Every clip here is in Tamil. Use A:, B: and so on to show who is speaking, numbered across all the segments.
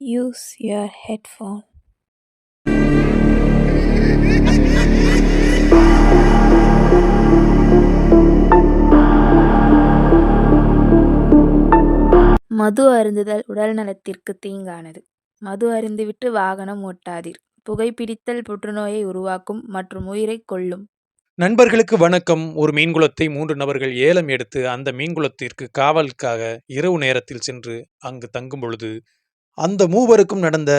A: Use your headphone. மது அருந்துதல் உடல் நலத்திற்கு தீங்கானது. மது அருந்திவிட்டு வாகனம் ஓட்டாதீர். புகைப்பிடித்தல் புற்றுநோயை உருவாக்கும் மற்றும் உயிரை கொல்லும்.
B: நண்பர்களுக்கு வணக்கம். ஒரு மீன்குளத்தை 3 நபர்கள் ஏலம் எடுத்து அந்த மீன்குளத்திற்கு காவலுக்காக இரவு நேரத்தில் சென்று அங்கு தங்கும் பொழுது அந்த மூவருக்கும் நடந்த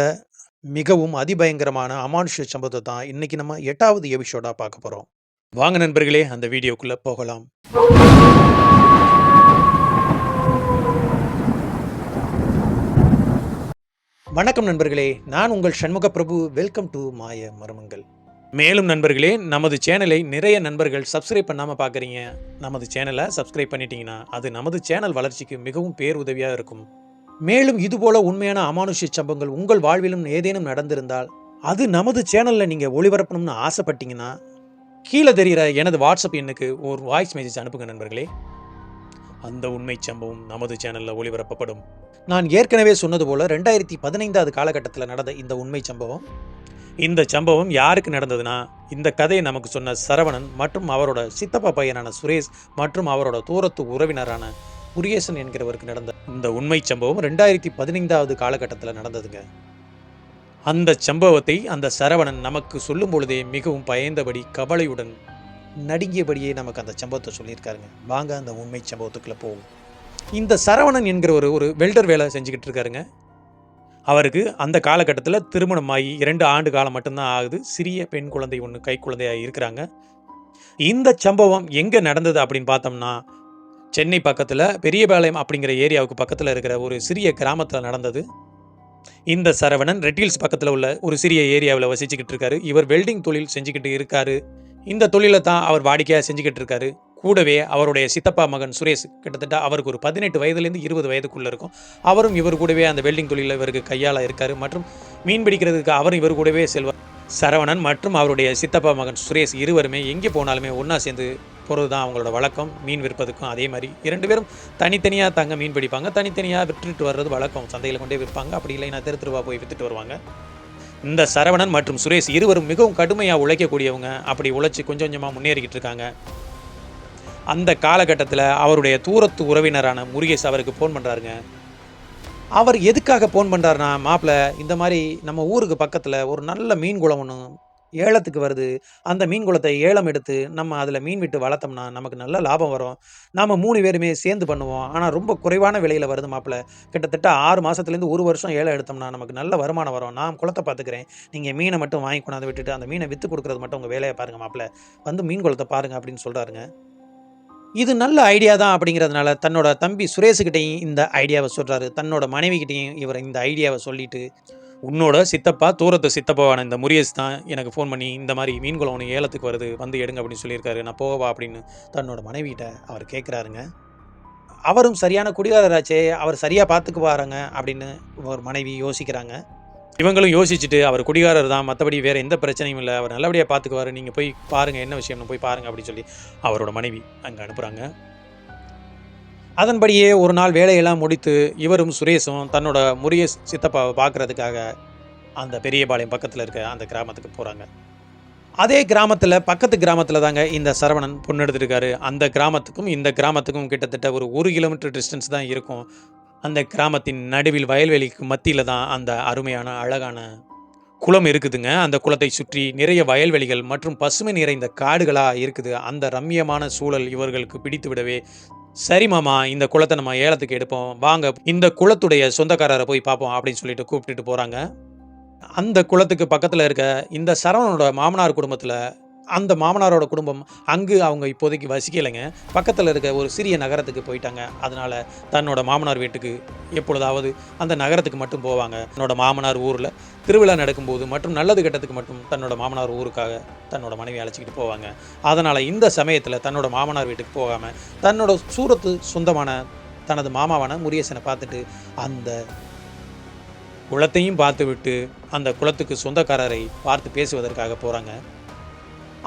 B: மிகவும் அதிபயங்கரமான அமானுஷ்ய சம்பவத்தை தான் இன்னைக்கு நம்ம 8வது எபிசோடா பார்க்க போறோம். வாங்க நண்பர்களே, அந்த வீடியோக்குள்ள போகலாம். வணக்கம் நண்பர்களே, நான் உங்கள் சண்முக பிரபு. வெல்கம் டு மாய மர்மங்கள். மேலும் நண்பர்களே, நமது சேனலை நிறைய நண்பர்கள் சப்ஸ்கிரைப் பண்ணாமல் பார்க்குறீங்க. நமது சேனலை சப்ஸ்கிரைப் பண்ணிட்டீங்கன்னா அது நமது சேனல் வளர்ச்சிக்கு மிகவும் பேருதவியாக இருக்கும். மேலும் இதுபோல உண்மையான அமானுஷ்ய சம்பவங்கள் உங்கள் வாழ்விலும் ஏதேனும் நடந்திருந்தால் அது நமது சேனலில் நீங்கள் ஒளிபரப்பணும்னு ஆசைப்பட்டீங்கன்னா கீழே தெரிகிற எனது வாட்ஸ்அப் எண்ணுக்கு ஒரு வாய்ஸ் மெசேஜ் அனுப்புங்க நண்பர்களே. அந்த உண்மை சம்பவம் நமது சேனலில் ஒளிபரப்பப்படும். நான் ஏற்கனவே சொன்னது போல் 2015 காலகட்டத்தில் நடந்த இந்த உண்மை சம்பவம். இந்த சம்பவம் யாருக்கு நடந்ததுன்னா, இந்த கதையை நமக்கு சொன்ன சரவணன் மற்றும் அவரோட சித்தப்பா பையனான சுரேஷ் மற்றும் அவரோட தூரத்து உறவினரான முருகேசன் என்கிறவருக்கு நடந்த இந்த உண்மை சம்பவம் 2015 காலகட்டத்தில் நடந்ததுங்க. அந்த சம்பவத்தை அந்த சரவணன் நமக்கு சொல்லும் பொழுதே மிகவும் பயந்தபடி கவலையுடன் நடுங்கியபடியே நமக்கு அந்த சம்பவத்தை சொல்லியிருக்காருங்க. வாங்க அந்த உண்மை சம்பவத்துக்குள்ளே போவோம். இந்த சரவணன் என்கிற ஒரு வெல்டர் வேலை செஞ்சுக்கிட்டு இருக்காருங்க. அவருக்கு அந்த காலகட்டத்தில் திருமணமாகி 2 ஆண்டு காலம் மட்டும்தான் ஆகுது. சிறிய பெண் குழந்தை ஒன்று கை குழந்தையாக இருக்கிறாங்க. இந்த சம்பவம் எங்கே நடந்தது அப்படின்னு பார்த்தோம்னா, சென்னை பக்கத்தில் பெரியபாளையம் அப்படிங்கிற ஏரியாவுக்கு பக்கத்தில் இருக்கிற ஒரு சிறிய கிராமத்தில் நடந்தது. இந்த சரவணன் ரெட்டில்ஸ் பக்கத்தில் உள்ள ஒரு சிறிய ஏரியாவில் வசிச்சுக்கிட்டு இருக்காரு. இவர் வெல்டிங் தொழில் செஞ்சுக்கிட்டு இருக்காரு. இந்த தொழிலை தான் அவர் வாடிக்கையாக செஞ்சுக்கிட்டு இருக்காரு. கூடவே அவருடைய சித்தப்பா மகன் சுரேஷ், கிட்டத்தட்ட அவருக்கு ஒரு 18 வயதுலேருந்து 20 வயதுக்குள்ளே இருக்கும். அவரும் இவர் கூடவே அந்த வெல்டிங் தொழிலில் இவருக்கு கையால் இருக்கார். மற்றும் மீன் பிடிக்கிறதுக்கு அவரும் இவர் கூடவே செல்வார். சரவணன் மற்றும் அவருடைய சித்தப்பா மகன் சுரேஷ் இருவருமே எங்கே போனாலுமே ஒன்றா சேர்ந்து போகிறது தான் அவங்களோட வழக்கம். மீன் விற்பதுக்கும் அதே மாதிரி 2 பேரும் தனித்தனியாக தங்க மீன் பிடிப்பாங்க. தனித்தனியாக விற்றுட்டு வர்றது வழக்கம். சந்தையில் கொண்டே விற்பாங்க. அப்படி இல்லைன்னா தெருவா போய் விற்றுட்டு வருவாங்க. இந்த சரவணன் மற்றும் சுரேஷ் இருவரும் மிகவும் கடுமையாக உழைக்கக்கூடியவங்க. அப்படி உழைச்சி கொஞ்சம் கொஞ்சமாக முன்னேறிக்கிட்டு இருக்காங்க. அந்த காலகட்டத்தில் அவருடைய தூரத்து உறவினரான முருகேஷ் அவருக்கு ஃபோன் பண்ணுறாருங்க. அவர் எதுக்காக ஃபோன் பண்ணுறாருனா, மாப்பிள்ளை இந்த மாதிரி நம்ம ஊருக்கு பக்கத்தில் ஒரு நல்ல மீன் குளம் ஒன்று ஏலத்துக்கு வருது. அந்த மீன் குளத்தை ஏலம் எடுத்து நம்ம அதில் மீன் விட்டு வளர்த்தோம்னா நமக்கு நல்ல லாபம் வரும். நாம் 3 பேருமே சேர்ந்து பண்ணுவோம். ஆனால் ரொம்ப குறைவான விலையில் வருது மாப்பிள்ளை. கிட்டத்தட்ட 6 மாதத்துலேருந்து 1 வருஷம் ஏலம் எடுத்தோம்னா நமக்கு நல்ல வருமானம் வரும். நான் குளத்தை பார்த்துக்கிறேன், நீங்கள் மீனை மட்டும் வாங்கி கொண்டாந்து விட்டுட்டு அந்த மீனை விற்று கொடுக்குறது மட்டும் உங்கள் வேலையை பாருங்கள் மாப்பிள்ளை. வந்து மீன் குளத்தை பாருங்கள் அப்படின்னு சொல்கிறாருங்க. இது நல்ல ஐடியா தான் அப்படிங்கிறதுனால தன்னோட தம்பி சுரேஷுக்கிட்டையும் இந்த ஐடியாவை சொல்கிறாரு. தன்னோட மனைவிக்கிட்டையும் இவர் இந்த ஐடியாவை சொல்லிட்டு, உன்னோட சித்தப்பா தூரத்து சித்தப்பாவான இந்த முருகேஷ் தான் எனக்கு ஃபோன் பண்ணி இந்த மாதிரி மீன் குளம் ஒன்று ஏலத்துக்கு வருது, வந்து எடுங்க அப்படின்னு சொல்லியிருக்காரு. நான் போவா அப்படின்னு தன்னோட மனைவிகிட்ட அவர் கேட்குறாருங்க. அவரும் சரியான குடிகாரராச்சே, அவர் சரியாக பார்த்துக்குவாருங்க அப்படின்னு ஒரு மனைவி யோசிக்கிறாங்க. இவங்களும் யோசிச்சுட்டு, அவர் குடிகாரர் தான், மற்றபடி வேறு எந்த பிரச்சனையும் இல்லை, அவர் நல்லபடியாக பார்த்துக்குவார், நீங்கள் போய் பாருங்கள், என்ன விஷயம்னு போய் பாருங்கள் அப்படின்னு சொல்லி அவரோட மனைவி அங்கே அனுப்புகிறாங்க. அதன்படியே ஒரு நாள் வேலையெல்லாம் முடித்து இவரும் சுரேஷும் தன்னோட முருகேஷ் சித்தப்பாவை பார்க்குறதுக்காக அந்த பெரியபாளையம் பக்கத்தில் இருக்க அந்த கிராமத்துக்கு போகிறாங்க. அதே கிராமத்தில் பக்கத்து கிராமத்தில் தாங்க இந்த சரவணன் பொண்ணு எடுத்துருக்காரு. அந்த கிராமத்துக்கும் இந்த கிராமத்துக்கும் கிட்டத்தட்ட ஒரு 1 கிலோமீட்டர் டிஸ்டன்ஸ் தான் இருக்கும். அந்த கிராமத்தின் நடுவில் வயல்வெளிக்கு மத்தியில் தான் அந்த அருமையான அழகான குளம் இருக்குதுங்க. அந்த குளத்தை சுற்றி நிறைய வயல்வெளிகள் மற்றும் பசுமை நிறைந்த காடுகளாக இருக்குது. அந்த ரம்மியமான சூழல் இவர்களுக்கு பிடித்து விடவே, சரி மாமா, இந்த குளத்தை நம்ம ஏலத்துக்கு எடுப்போம், வாங்க இந்த குளத்துடைய சொந்தக்காரரை போய் பார்ப்போம் அப்படின்னு சொல்லிட்டு கூப்பிட்டுட்டு போகிறாங்க. அந்த குளத்துக்கு பக்கத்தில் இருக்க இந்த சரவணனோட மாமனார் குடும்பத்தில், அந்த மாமனாரோட குடும்பம் அங்கு அவங்க இப்போதைக்கு வசிக்கலைங்க. பக்கத்தில் இருக்க ஒரு சிறிய நகரத்துக்கு போயிட்டாங்க. அதனால் தன்னோட மாமனார் வீட்டுக்கு எப்பொழுதாவது அந்த நகரத்துக்கு மட்டும் போவாங்க. தன்னோட மாமனார் ஊரில் திருவிழா நடக்கும்போது மற்றும் நல்லது கெட்டத்துக்கு மட்டும் தன்னோட மாமனார் ஊருக்காக தன்னோட மனைவி அழைச்சிக்கிட்டு போவாங்க. அதனால் இந்த சமயத்தில் தன்னோட மாமனார் வீட்டுக்கு போகாமல் தன்னோட சூரத்து சொந்தமான தனது மாமாவான முருகேசனை பார்த்துட்டு அந்த குளத்தையும் பார்த்துவிட்டு அந்த குளத்துக்கு சொந்தக்காரரை பார்த்து பேசுவதற்காக போகிறாங்க.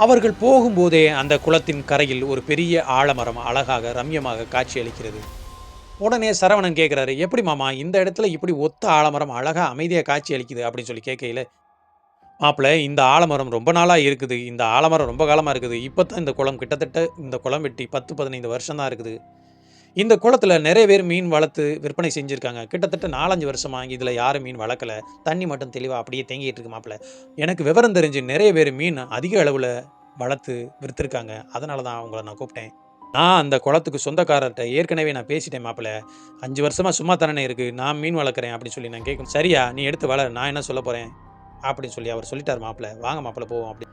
B: அவர்கள் போகும்போதே அந்த குளத்தின் கரையில் ஒரு பெரிய ஆலமரம் அழகாக ரம்யமாக காட்சியளிக்கிறது. உடனே சரவணன் கேட்குறாரு, "எப்படி மாமா இந்த இடத்துல இப்படி ஒத்த ஆலமரம் அழகா அமைதியா காட்சி அளிக்குது?" அப்படின்னு சொல்லி கேட்கையில, "மாப்பிள இந்த ஆலமரம் ரொம்ப நாளா இருக்குது. இந்த ஆலமரம் ரொம்ப காலமா இருக்குது. இப்ப தான் இந்த குளம் கிட்டத்தட்ட இந்த குளம் வெட்டி 10, 15 வருஷம் தான் இருக்குது. இந்த குளத்துல நெறைய பேர் மீன் வளர்த்து விற்பனை செஞ்சிருக்காங்க. கிட்டத்தட்ட 4, 5 வருஷமா இதுல யாரும் மீன் வளர்க்கல. தண்ணி மட்டும் தெளிவா அப்படியே தேங்கிட்டு இருக்கு மாப்பிள. எனக்கு விவரம் தெரிஞ்சு நெறைய பேர் மீன் அதிக அளவுல வளர்த்து வித்துருக்காங்க. அதனால தான் உங்கள நான் கூப்பிட்டேன். நான் அந்த குளத்துக்கு சொந்தக்காரர்ட்ட ஏற்கனவே நான் பேசிட்டேன் மாப்பிள. 5 வருஷமா சும்மா தானே இருக்கு. நான் மீன் வளர்க்குறேன் அப்படின்னு சொல்லி நான் கேட்கும், "சரியா நீ எடுத்து வள. நான் என்ன சொல்லப் போறேன்?" அப்படின்னு சொல்லி அவர் சொல்லிட்டாரு மாப்பிள. "வாங்க மாப்பிள போவோம்" அப்படி.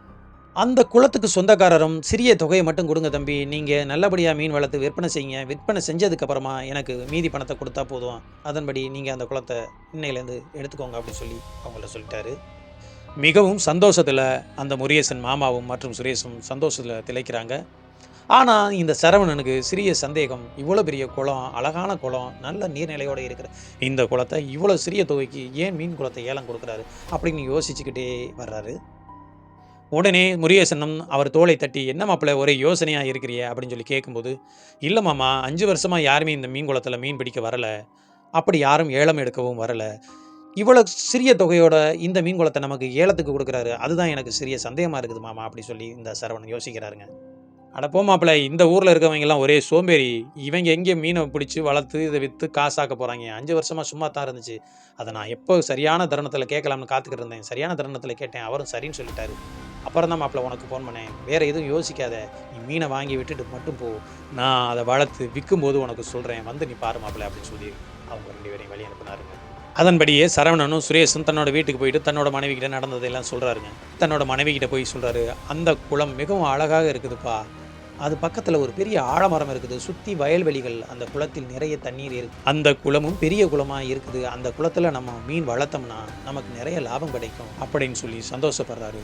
B: அந்த குளத்துக்கு சொந்தக்காரரும், "சிறிய தொகையை மட்டும் குடுங்க தம்பி. நீங்க நல்லபடியா மீன் வளர்த்து விற்பனை செய்யுங்க. விற்பனை செஞ்சதுக்கு அப்புறமா எனக்கு மீதி பணத்த குடுத்தா போதும். அதன்படி நீங்க அந்த குளத்த இன்னையிலேருந்து எடுத்துக்கோங்க" அப்படின்னு சொல்லி அவங்கள்ட்ட சொல்லிட்டாரு. மிகவும் சந்தோஷத்துல அந்த முருகேசன் மாமாவும் மற்றும் சுரேஷும் சந்தோஷத்துல திளைக்கிறாங்க. ஆனா, இந்த சரவணனுக்கு சிறிய சந்தேகம். இவ்வளோ பெரிய குளம், அழகான குளம், நல்ல நீர்நிலையோட இருக்கிற இந்த குளத்த இவ்வளோ சிறிய தொகைக்கு ஏன் மீன் குளத்த ஏலம் குடுக்குறாரு? அப்படின்னு யோசிச்சுக்கிட்டே வர்றாரு. உடனே முருகேசனும் அவர் தோளை தட்டி, "என்ன மாப்பிள ஒரே யோசனையா இருக்கிறியே?" அப்படின்னு சொல்லி கேட்கும்போது, "இல்ல மாமா 5 வருஷமா யாருமே இந்த மீன் குளத்தில மீன் பிடிக்க வரல. அப்படி யாரும் ஏலம் எடுக்கவும் வரல. இவ்வளோ சிறிய தொகையோட இந்த மீன் குளத்த நமக்கு ஏலத்துக்கு குடுக்குறாரு. அதுதான் எனக்கு சிறிய சந்தேகமா இருக்குது மாமா" அப்படி சொல்லி இந்த சரவணன் யோசிக்கிறாருங்க. "அட போ மாப்பிள, இந்த ஊர்ல இருக்கவங்கலாம் ஒரே சோம்பேறி. இவங்க எங்கே மீன பிடிச்சு வளர்த்து இத வித்து காசாக்க போறாய்ங்க. 5 வருஷமா சும்மா தான் இருந்துச்சு. அத நான் எப்போ சரியான தருணத்தில கேட்கலாம்னு காத்துக்கிட்டு இருந்தேன். சரியான தருணத்தில கேட்டேன். அவரும் சரின்னு சொல்லிட்டாரு. அப்புறம் தான் மாப்பிள உனக்கு ஃபோன் பண்ணேன். வேற எதுவும் யோசிக்காத. நீ மீன வாங்கி விட்டுட்டு மட்டும் போ. நான் அத வளர்த்து விக்கும்போது உனக்கு சொல்றேன். வந்து நீ பாரு மாப்பிள" அப்படின்னு சொல்லி அவங்க 2 பேரையும் வழி அனுப்புனாருங்க. அதன்படியே சரவணனும், சுரேஷும் தன்னோட வீட்டுக்கு போயிட்டு தன்னோட மனைவிகிட்ட நடந்ததெல்லாம் சொல்றாருங்க. தன்னோட மனைவிகிட்ட போய் சொல்றாரு, "அந்த குளம் மிகவும் அழகாக இருக்குதுப்பா. அது பக்கத்துல ஒரு பெரிய ஆலமரம் இருக்குது. சுத்தி வயல்வெளிகள். அந்த குளத்தில் நிறைய தண்ணீர் இருக்கு. அந்த குளமும் பெரிய குளமா இருக்குது. அந்த குளத்துல நம்ம மீன் வளர்த்தோம்னா நமக்கு நிறைய லாபம் கிடைக்கும்" அப்படின்னு சொல்லி சந்தோஷப்படுறாரு.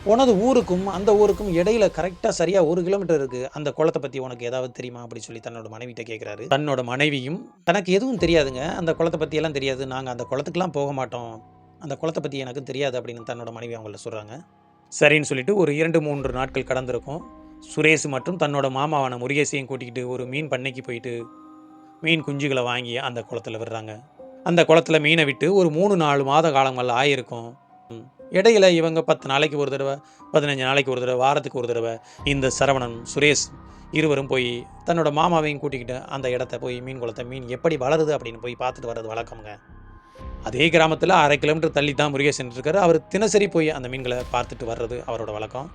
B: "உனது ஊருக்கும் அந்த ஊருக்கும் இடையில கரெக்டா சரியா 1 கிலோமீட்டர் இருக்கு. அந்த குளத்த பத்தி உனக்கு ஏதாவது தெரியுமா?" அப்படி சொல்லி தன்னோட மனைவிட்ட கேட்கிறாரு. தன்னோட மனைவியும், "தனக்கு எதுவும் தெரியாதுங்க. அந்த குளத்த பத்தி எல்லாம் தெரியாது. நாங்க அந்த குளத்துக்குலாம் போக மாட்டோம். அந்த குளத்த பத்தி எனக்கு தெரியாது" அப்படின்னு தன்னோட மனைவி அவங்கள்ட்ட சொல்றாங்க. சரின்னு சொல்லிட்டு ஒரு 2, 3 நாட்கள் கடந்திருக்கும். சுரேஷ் மற்றும் தன்னோட மாமாவான முருகேசையும் கூட்டிக்கிட்டு ஒரு மீன் பண்ணைக்கு போயிட்டு, மீன் குஞ்சுகள வாங்கி அந்த குளத்துல விடுறாங்க. அந்த குளத்துல மீன விட்டு ஒரு 3, 4 மாத காலங்கள் ஆயிருக்கும். இடையில இவங்க 10 நாளைக்கு ஒரு தடவ, 15 நாளைக்கு ஒரு தடவ, வாரத்துக்கு ஒரு தடவ இந்த சரவணன், சுரேஷ் இருவரும் போய் தன்னோட மாமாவையும் கூட்டிக்கிட்டு அந்த இடத்த போய் மீன் குளத்த மீன் எப்படி வளருது அப்படின்னு போய் பார்த்துட்டு வர்றது வழக்கம்ங்க. அதே கிராமத்துல 1/2 கிலோமீட்டர் தள்ளி தான் முருகேசன் இருக்காரு. அவரு தினசரி போய் அந்த மீன்கள பார்த்துட்டு வர்றது அவரோட வழக்கம்.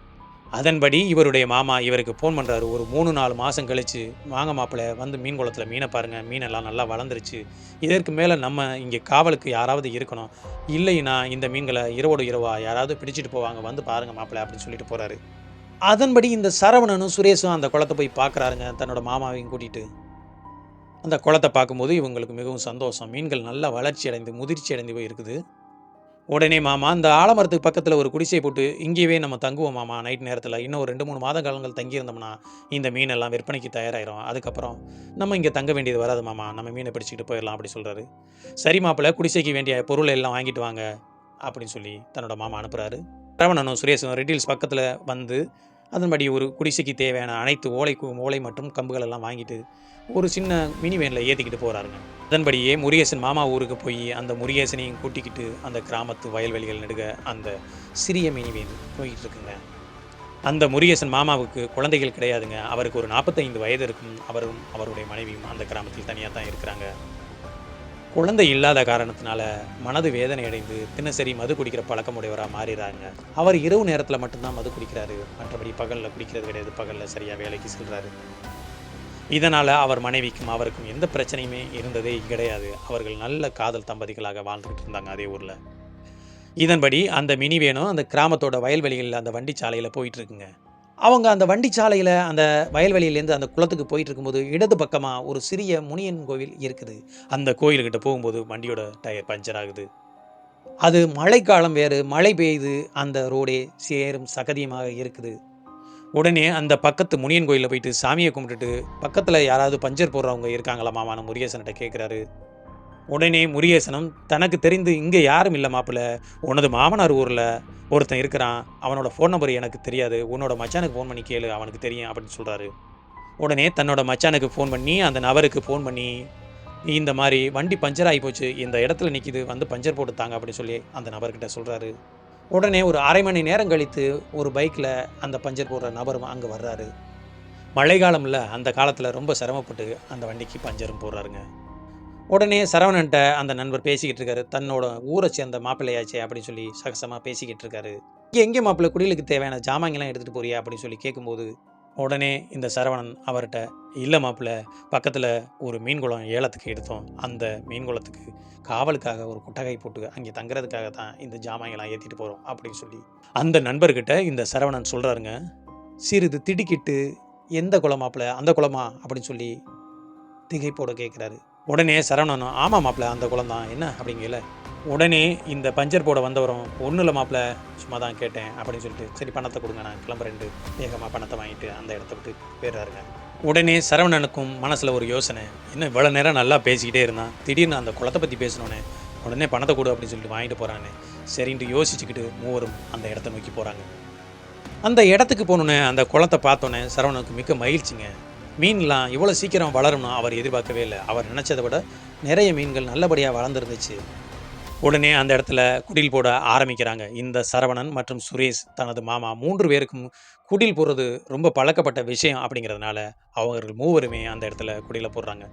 B: அதன்படி இவருடைய மாமா இவருக்கு ஃபோன் பண்றாரு. ஒரு 3, 4 மாசம் கழிச்சு, "வாங்க மாப்பிள வந்து மீன் குளத்துல மீன பாருங்க. மீனெல்லாம் நல்லா வளர்ந்துருச்சு. இதற்கு மேல நம்ம இங்க காவலுக்கு யாராவது இருக்கணும். இல்லைன்னா இந்த மீன்கள இரவோடு இரவா யாராவது பிடிச்சிட்டு போவாங்க. வந்து பாருங்க மாப்பிள" அப்படின்னு சொல்லிட்டு போறாரு. அதன்படி இந்த சரவணனும், சுரேஷும் அந்த குளத்த போய் பார்க்குறாருங்க தன்னோட மாமாவையும் கூட்டிட்டு. அந்த குளத்த பார்க்கும்போது இவங்களுக்கு மிகவும் சந்தோஷம். மீன்கள் நல்லா வளர்ச்சி அடைந்து, முதிர்ச்சி அடைந்து போய் இருக்குது. உடனே மாமா, "இந்த ஆலமரத்துக்கு பக்கத்துல ஒரு குடிசை போட்டு இங்கேயே நம்ம தங்குவோம் மாமா நைட் நேரத்துல. இன்னும் ஒரு 2, 3 மாத காலங்கள் தங்கியிருந்தோம்னா, இந்த மீனெல்லாம் விற்பனைக்கு தயாராயிரும். அதுக்கப்புறம் நம்ம இங்க தங்க வேண்டியது வராது மாமா. நம்ம மீன பிடிச்சுக்கிட்டு போயிரலாம்" அப்படி சொல்றாரு. "சரி மாப்பிள, குடிசைக்கு வேண்டிய பொருள் எல்லாம் வாங்கிட்டு வாங்க" அப்படின்னு சொல்லி தன்னோட மாமா அனுப்புறாரு. சரவணனும், சுரேஷும் ரெட் ஹில்ஸ் பக்கத்துல வந்து, அதன்படி ஒரு குடிசைக்கு தேவையான அனைத்து ஓலை மற்றும் கம்புகள் எல்லாம் வாங்கிட்டு, ஒரு சின்ன மினி வேன்ல ஏத்திக்கிட்டு போறாருங்க. அதன்படியே முருகேசன் மாமா ஊருக்கு போய், அந்த முருகேசனையும் கூட்டிக்கிட்டு அந்த கிராமத்து வயல்வெளிகள் நெடுக அந்த சிறிய மினி வேன் போயிட்டு இருக்குங்க. அந்த முருகேசன் மாமாவுக்கு குழந்தைகள் கிடையாதுங்க. அவருக்கு ஒரு 45 வயது இருக்கும். அவரும் அவருடைய மனைவியும் அந்த கிராமத்தில் தனியா தான் இருக்கிறாங்க. குழந்தை இல்லாத காரணத்தினால மனது வேதனை அடைந்து தினசரி மது குடிக்கிற பழக்கமுடையவரா மாறிறாங்க. அவர் இரவு நேரத்துல மட்டும் தான் மது குடிக்கிறாரு. மற்றபடி பகல்ல குடிக்கிறது கிடையாது. பகல்ல சரியா வேலைக்கு செல்றாரு. இதனால அவர் மனைவிக்கும் அவருக்கும் எந்த பிரச்சனையுமே இருந்ததே கிடையாது. அவர்கள் நல்ல காதல் தம்பதிகளாக வாழ்ந்துகிட்டு இருந்தாங்க அதே ஊர்ல. இதன்படி அந்த மினி வேனும் அந்த கிராமத்தோட வயல்வெளிகள்ல அந்த வண்டி சாலையில போயிட்டு இருக்குங்க. அவங்க அந்த வண்டி சாலையில அந்த வயல்வெளியிலேருந்து அந்த குளத்துக்கு போயிட்டு இருக்கும்போது, இடது பக்கமா ஒரு சிறிய முனியன் கோவில் இருக்குது. அந்த கோயிலுக்கிட்ட போகும்போது வண்டியோட டயர் பஞ்சர் ஆகுது. அது மழைக்காலம் வேறு. மழை பெய்யுது. அந்த ரோடே சேரும் சகதியுமாக இருக்குது. உடனே அந்த பக்கத்து முனியன் கோயில்ல போயிட்டு சாமிய கும்பிட்டுட்டு, பக்கத்துல யாராவது பஞ்சர் போடுறவங்க இருக்காங்களா மாமான்னு முருகேசன்ட்ட கேட்குறாரு. உடனே முருகேசனும், "தனக்கு தெரிந்து இங்க யாரும் இல்ல மாப்பிள. உனது மாமனார் ஊர்ல ஒருத்தன் இருக்கிறான். அவனோட ஃபோன் நம்பர் எனக்கு தெரியாது. உன்னோட மச்சானுக்கு ஃபோன் பண்ணி கேளு. அவனுக்கு தெரியும்" அப்படின்னு சொல்றாரு. உடனே தன்னோட மச்சானுக்கு ஃபோன் பண்ணி, அந்த நபருக்கு ஃபோன் பண்ணி, இந்த மாதிரி வண்டி பஞ்சர் ஆகி போச்சு, இந்த இடத்துல நிற்கிது, வந்து பஞ்சர் போட்டு தாங்க அப்படின்னு சொல்லி அந்த நபர்கிட்ட சொல்கிறாரு. உடனே ஒரு அரை மணி நேரம் கழித்து ஒரு பைக்கில் அந்த பஞ்சர் போடுற நபரும் அங்கே வர்றாரு. மழை காலம்ல, அந்த காலத்தில் ரொம்ப சிரமப்பட்டு அந்த வண்டிக்கு பஞ்சரும் போடுறாருங்க. உடனே சரவணன்ட்ட அந்த நண்பர் பேசிக்கிட்டு இருக்காரு. தன்னோட ஊரை சேர்ந்த மாப்பிள்ளையாச்சே அப்படின்னு சொல்லி சகசமாக பேசிக்கிட்டு இருக்காரு. எங்கே மாப்பிள்ளை குடிலுக்கு தேவையான ஜாமாங்கெல்லாம் எடுத்துகிட்டு போறியா அப்படின்னு சொல்லி கேட்கும்போது, உடனே இந்த சரவணன் அவர்கிட்ட, இல்லை மாப்பிள்ளை, பக்கத்தில் ஒரு மீன் குளம் ஏலத்துக்கு எடுத்தோம், அந்த மீன் குளத்துக்கு காவலுக்காக ஒரு குட்டகை போட்டு அங்கே தங்குறதுக்காக தான் இந்த ஜாமாங்கெல்லாம் ஏற்றிட்டு போகிறோம் அப்படின்னு சொல்லி அந்த நண்பர்கிட்ட இந்த சரவணன் சொல்கிறாருங்க. சிறிது திடுக்கிட்டு, எந்த குளம் மாப்பிள்ளை, அந்த குளமா அப்படின்னு சொல்லி திகைப்போட கேட்குறாரு. உடனே சரவணனும், ஆமாம் மாப்பிள்ளை, அந்த குளம் தான், என்ன அப்படிங்கல. உடனே இந்த பஞ்சர் போட வந்தவரும், ஒன்றும் இல்லை மாப்பிள்ளை, சும்மா தான் கேட்டேன் அப்படின்னு சொல்லிட்டு, சரி பணத்தை கொடுங்க நான் கிளம்புறேன்ட்டு வேகமாக பணத்தை வாங்கிட்டு அந்த இடத்த விட்டு போயிடுறாருங்க. உடனே சரவணனுக்கும் மனசில் ஒரு யோசனை, இன்னும் இவ்வளோ நேரம் நல்லா பேசிக்கிட்டே இருந்தான், திடீர்னு அந்த குளத்தை பற்றி பேசினோன்னே உடனே பணத்தை கொடு அப்படின்னு சொல்லிட்டு வாங்கிட்டு போகிறானே, சரின்ட்டு யோசிச்சுக்கிட்டு மூவரும் அந்த இடத்த நோக்கி போகிறாங்க. அந்த இடத்துக்கு போனோன்னே அந்த குளத்தை பார்த்தோன்னே சரவணனுக்கு மிக்க மகிழ்ச்சிங்க. மீன்லாம் இவ்வளோ சீக்கிரம் வளரும்னு அவர் எதிர்பார்க்கவே இல்லை. அவர் நினச்சதை விட நிறைய மீன்கள் நல்லபடியாக வளர்ந்துருந்துச்சு. உடனே அந்த இடத்துல குடில் போட ஆரம்பிக்கிறாங்க. இந்த சரவணன் மற்றும் சுரேஷ் தனது மாமா 3 பேருக்கும் குடில் போடுறது ரொம்ப பழக்கப்பட்ட விஷயம் அப்படிங்கிறதுனால அவர்கள் மூவருமே அந்த இடத்துல குடில போடுறாங்க.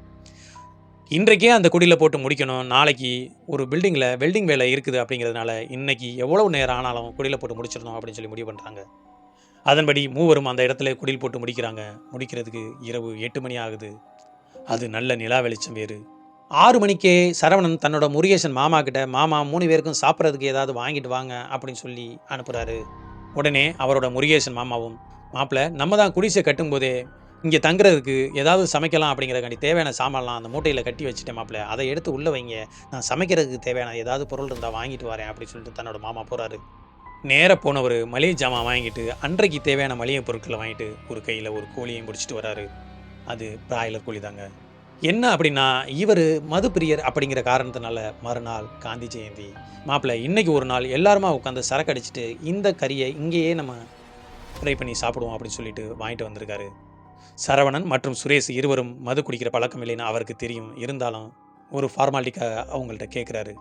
B: இன்றைக்கே அந்த குடில போட்டு முடிக்கணும், நாளைக்கு ஒரு பில்டிங்கில் வெல்டிங் வேலை இருக்குது அப்படிங்கிறதுனால இன்னைக்கு எவ்வளவு நேரம் ஆனாலும் குடில போட்டு முடிச்சிடணும் அப்படின்னு சொல்லி முடிவு பண்ணுறாங்க. அதன்படி மூவரும் அந்த இடத்துல குடில் போட்டு முடிக்கிறாங்க. முடிக்கிறதுக்கு இரவு 8 மணி ஆகுது. அது நல்ல நிலா வெளிச்சம் வேறு. 6 மணிக்கே சரவணன் தன்னோட முருகேசன் மாமா கிட்ட, மாமா 3 பேருக்கும் சாப்பிட்றதுக்கு ஏதாவது வாங்கிட்டு வாங்க அப்படின்னு சொல்லி அனுப்புகிறாரு. உடனே அவரோட முருகேசன் மாமாவும், மாப்பிள்ள, நம்ம தான் குடிசை கட்டும்போதே இங்கே தங்குறதுக்கு ஏதாவது சமைக்கலாம் அப்படிங்கிறக்காண்டி தேவையான சாமான்லாம் அந்த மூட்டையில் கட்டி வச்சுட்டேன் மாப்பிள்ள, அதை எடுத்து உள்ளே வைங்க, நான் சமைக்கிறதுக்கு தேவையான ஏதாவது பொருள் இருந்தால் வாங்கிட்டு வரேன் அப்படின்னு சொல்லிட்டு தன்னோட மாமா போகிறாரு. நேராக போனவர் மளிகை ஜாமான் வாங்கிட்டு அன்றைக்கு தேவையான மளிகை பொருட்களை வாங்கிட்டு ஒரு கையில் ஒரு கோழியையும் பிடிச்சிட்டு வராரு. அது பிராய்லர் கோழி தாங்க. என்ன அப்படின்னா, இவர் மது பிரியர் அப்படிங்கிற காரணத்தினால மறுநாள் காந்தி ஜெயந்தி, மாப்பிள்ளை இன்னைக்கு ஒரு நாள் எல்லாருமா உட்காந்து சரக்கு அடிச்சுட்டு இந்த கறியை இங்கேயே நம்ம ஃப்ரை பண்ணி சாப்பிடுவோம் அப்படின்னு சொல்லிட்டு வாங்கிட்டு வந்திருக்காரு. சரவணன் மற்றும் சுரேஷ் இருவரும் மது குடிக்கிற பழக்கம் இல்லைன்னு அவருக்கு தெரியும். இருந்தாலும் ஒரு ஃபார்மாலிட்டிக்காக அவங்கள்ட்ட கேட்குறாரு.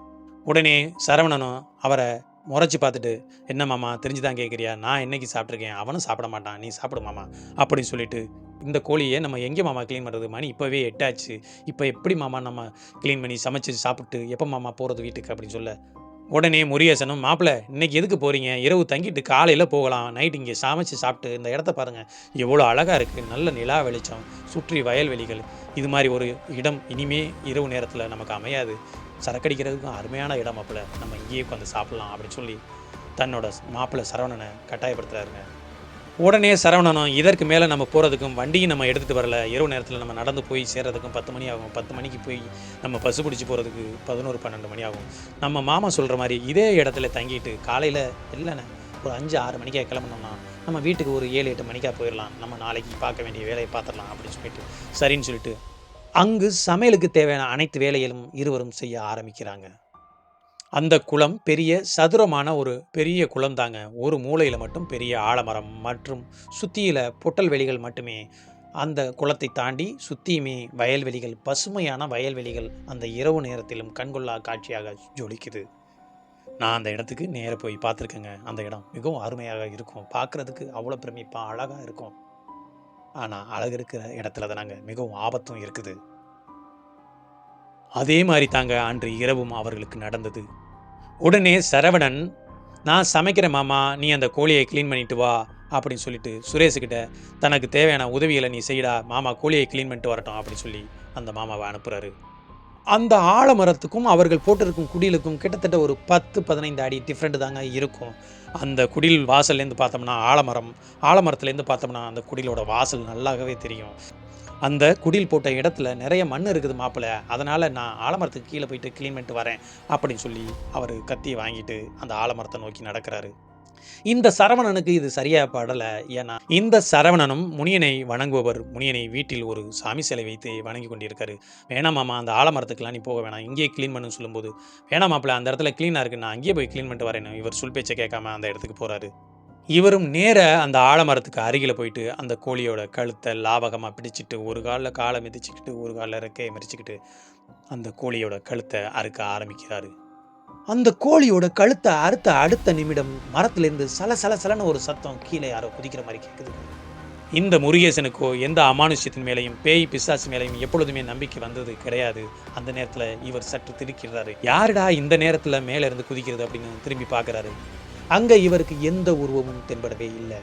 B: உடனே சரவணனும் அவரை முறைச்சி பார்த்துட்டு, என்ன மாமா தெரிஞ்சு தான் கேட்குறியா, நான் என்னைக்கு சாப்பிட்ருக்கேன், அவனும் சாப்பிட மாட்டான், நீ சாப்பிடு மாமா அப்படின்னு சொல்லிட்டு, இந்த கோழியை நம்ம எங்கே மாமா க்ளீன் பண்ணுறது, மணி இப்போவே 8 ஆச்சு, இப்போ எப்படி மாமா நம்ம க்ளீன் பண்ணி சமைச்சு சாப்பிட்டு எப்போ மாமா போகிறது வீட்டுக்கு அப்படின்னு சொல்ல, உடனே முருகேசனும், மாப்பிள்ளை இன்னைக்கு எதுக்கு போகிறீங்க, இரவு தங்கிட்டு காலையில் போகலாம், நைட் இங்கே சமைச்சு சாப்பிட்டு இந்த இடத்த பாருங்கள் எவ்வளோ அழகாக இருக்குது, நல்ல நிலா வெளிச்சம், சுற்றி வயல்வெளிகள், இது மாதிரி ஒரு இடம் இனிமே இரவு நேரத்தில் நமக்கு அமையாது, சரக்கடிக்கிறதுக்கும் அருமையான இடம் மாப்பிள்ளை, நம்ம இங்கேயே உட்காந்து சாப்பிட்லாம் அப்படின்னு சொல்லி தன்னோட மாப்பிள்ளை சரவணனை கட்டாயப்படுத்துகிறாருங்க. உடனே சரவணனும், இதற்கு மேலே நம்ம போகிறதுக்கும் வண்டியும் நம்ம எடுத்துகிட்டு வரல, இரவு நேரத்தில் நம்ம நடந்து போய் சேர்றதுக்கும் 10 மணி ஆகும், 10 மணிக்கு போய் நம்ம பஸ் பிடிச்சி போகிறதுக்கு 11 12 மணி ஆகும், நம்ம மாமா சொல்கிற மாதிரி இதே இடத்துல தங்கிட்டு காலையில் இல்லைண்ணே ஒரு 5 6 மணிக்கா கிளம்புனோம்னா நம்ம வீட்டுக்கு ஒரு 7 8 மணிக்கா போயிடலாம், நம்ம நாளைக்கு பார்க்க வேண்டிய வேலையை பார்த்துடலாம் அப்படின்னு சொல்லிட்டு சரின்னு சொல்லிட்டு அங்கு சமையலுக்கு தேவையான அனைத்து வேலைகளும் இருவரும் செய்ய ஆரம்பிக்கிறாங்க. அந்த குளம் பெரிய சதுரமான ஒரு பெரிய குளம் தாங்க. ஒரு மூலையில் மட்டும் பெரிய ஆலமரம் மற்றும் சுற்றியில் பொட்டல் வெளிகள் மட்டுமே. அந்த குளத்தை தாண்டி சுற்றியுமே வயல்வெளிகள், பசுமையான வயல்வெளிகள் அந்த இரவு நேரத்திலும் கண்கொள்ளா காட்சியாக ஜொலிக்குது. நான் அந்த இடத்துக்கு நேராக போய் பார்த்துருக்கேங்க. அந்த இடம் மிகவும் அருமையாக இருக்கும், பார்க்குறதுக்கு அவ்வளோ பிரமிப்பாக அழகாக இருக்கும். ஆனால் அழகு இருக்கிற இடத்துல தானாங்க மிகவும் ஆபத்தும் இருக்குது. அதே மாதிரி தாங்க அன்று இரவும் அவர்களுக்கு நடந்தது. உடனே சரவணன், நான் சமைக்கிற மாமா, நீ அந்த கோழியை க்ளீன் பண்ணிட்டு வா அப்படின்னு சொல்லிட்டு சுரேஷுக்கிட்ட, தனக்கு தேவையான உதவிகளை நீ செய்யடா, மாமா கோழியை க்ளீன் பண்ணிட்டு வரட்டும் அப்படின்னு சொல்லி அந்த மாமாவை அனுப்புகிறாரு. அந்த ஆலமரத்துக்கும் அவர்கள் போட்டிருக்கும் குடிலுக்கும் கிட்டத்தட்ட ஒரு 10-15 அடி டிஃப்ரெண்ட் தாங்க இருக்கும். அந்த குடில் வாசல்லேருந்து பார்த்தோம்னா ஆலமரத்துலேருந்து பார்த்தோம்னா அந்த குடிலோட வாசல் நல்லாவே தெரியும். அந்த குடில் போட்ட இடத்துல நிறைய மண் இருக்குது மாப்பிள்ளை, அதனால் நான் ஆலமரத்துக்கு கீழே போயிட்டு க்ளீன் பண்ணிட்டு வரேன் அப்படின்னு சொல்லி அவர் கத்தியை வாங்கிட்டு அந்த ஆலமரத்தை நோக்கி நடக்கிறாரு. இந்த சரவணனுக்கு இது சரியாக படலை. ஏன்னா இந்த சரவணனும் முனியனை வணங்குபவர். முனியனை வீட்டில் ஒரு சாமி சிலை வைத்து வணங்கி கொண்டிருக்காரு. வேணாம் மாமா, அந்த ஆலமரத்துக்கெலாம் நீ போக வேணாம், இங்கேயே க்ளீன் பண்ணுன்னு சொல்லும்போது, வேணாம் மாப்பிள்ளை, அந்த இடத்துல க்ளீனாக இருக்குது, நான் அங்கேயே போய் க்ளீன் பண்ணிட்டு வரேன்னு இவர் சொல் பேச்சை கேட்காம அந்த இடத்துக்கு போகிறாரு. இவரும் நேர அந்த ஆலமரத்துக்கு அருகில போயிட்டு அந்த கோழியோட கழுத்தை லாவகமாக பிடிச்சிட்டு ஒரு காலில் காலை மிதிச்சுக்கிட்டு ஒரு காலில் ரெக்கையை மிதிச்சுக்கிட்டு அந்த கோழியோட கழுத்தை அறுக்க ஆரம்பிக்கிறாரு. அந்த கோழியோட கழுத்தை அறுத்த அடுத்த நிமிடம் மரத்திலிருந்து சல சல சலன்னு ஒரு சத்தம் கீழே யாரோ குதிக்கிற மாதிரி கேட்குது. இந்த முருகேசனுக்கோ எந்த அமானுஷ்யத்தின் மேலையும் பேய் பிசாசு மேலையும் எப்பொழுதுமே நம்பிக்கை வந்தது கிடையாது. அந்த நேரத்தில் இவர் சற்று திடுக்கிறாரு. யாருடா இந்த நேரத்தில் மேலே இருந்து குதிக்கிறது அப்படின்னு திரும்பி பார்க்குறாரு. அங்கே இவருக்கு எந்த உருவமும் தென்படவே இல்லை.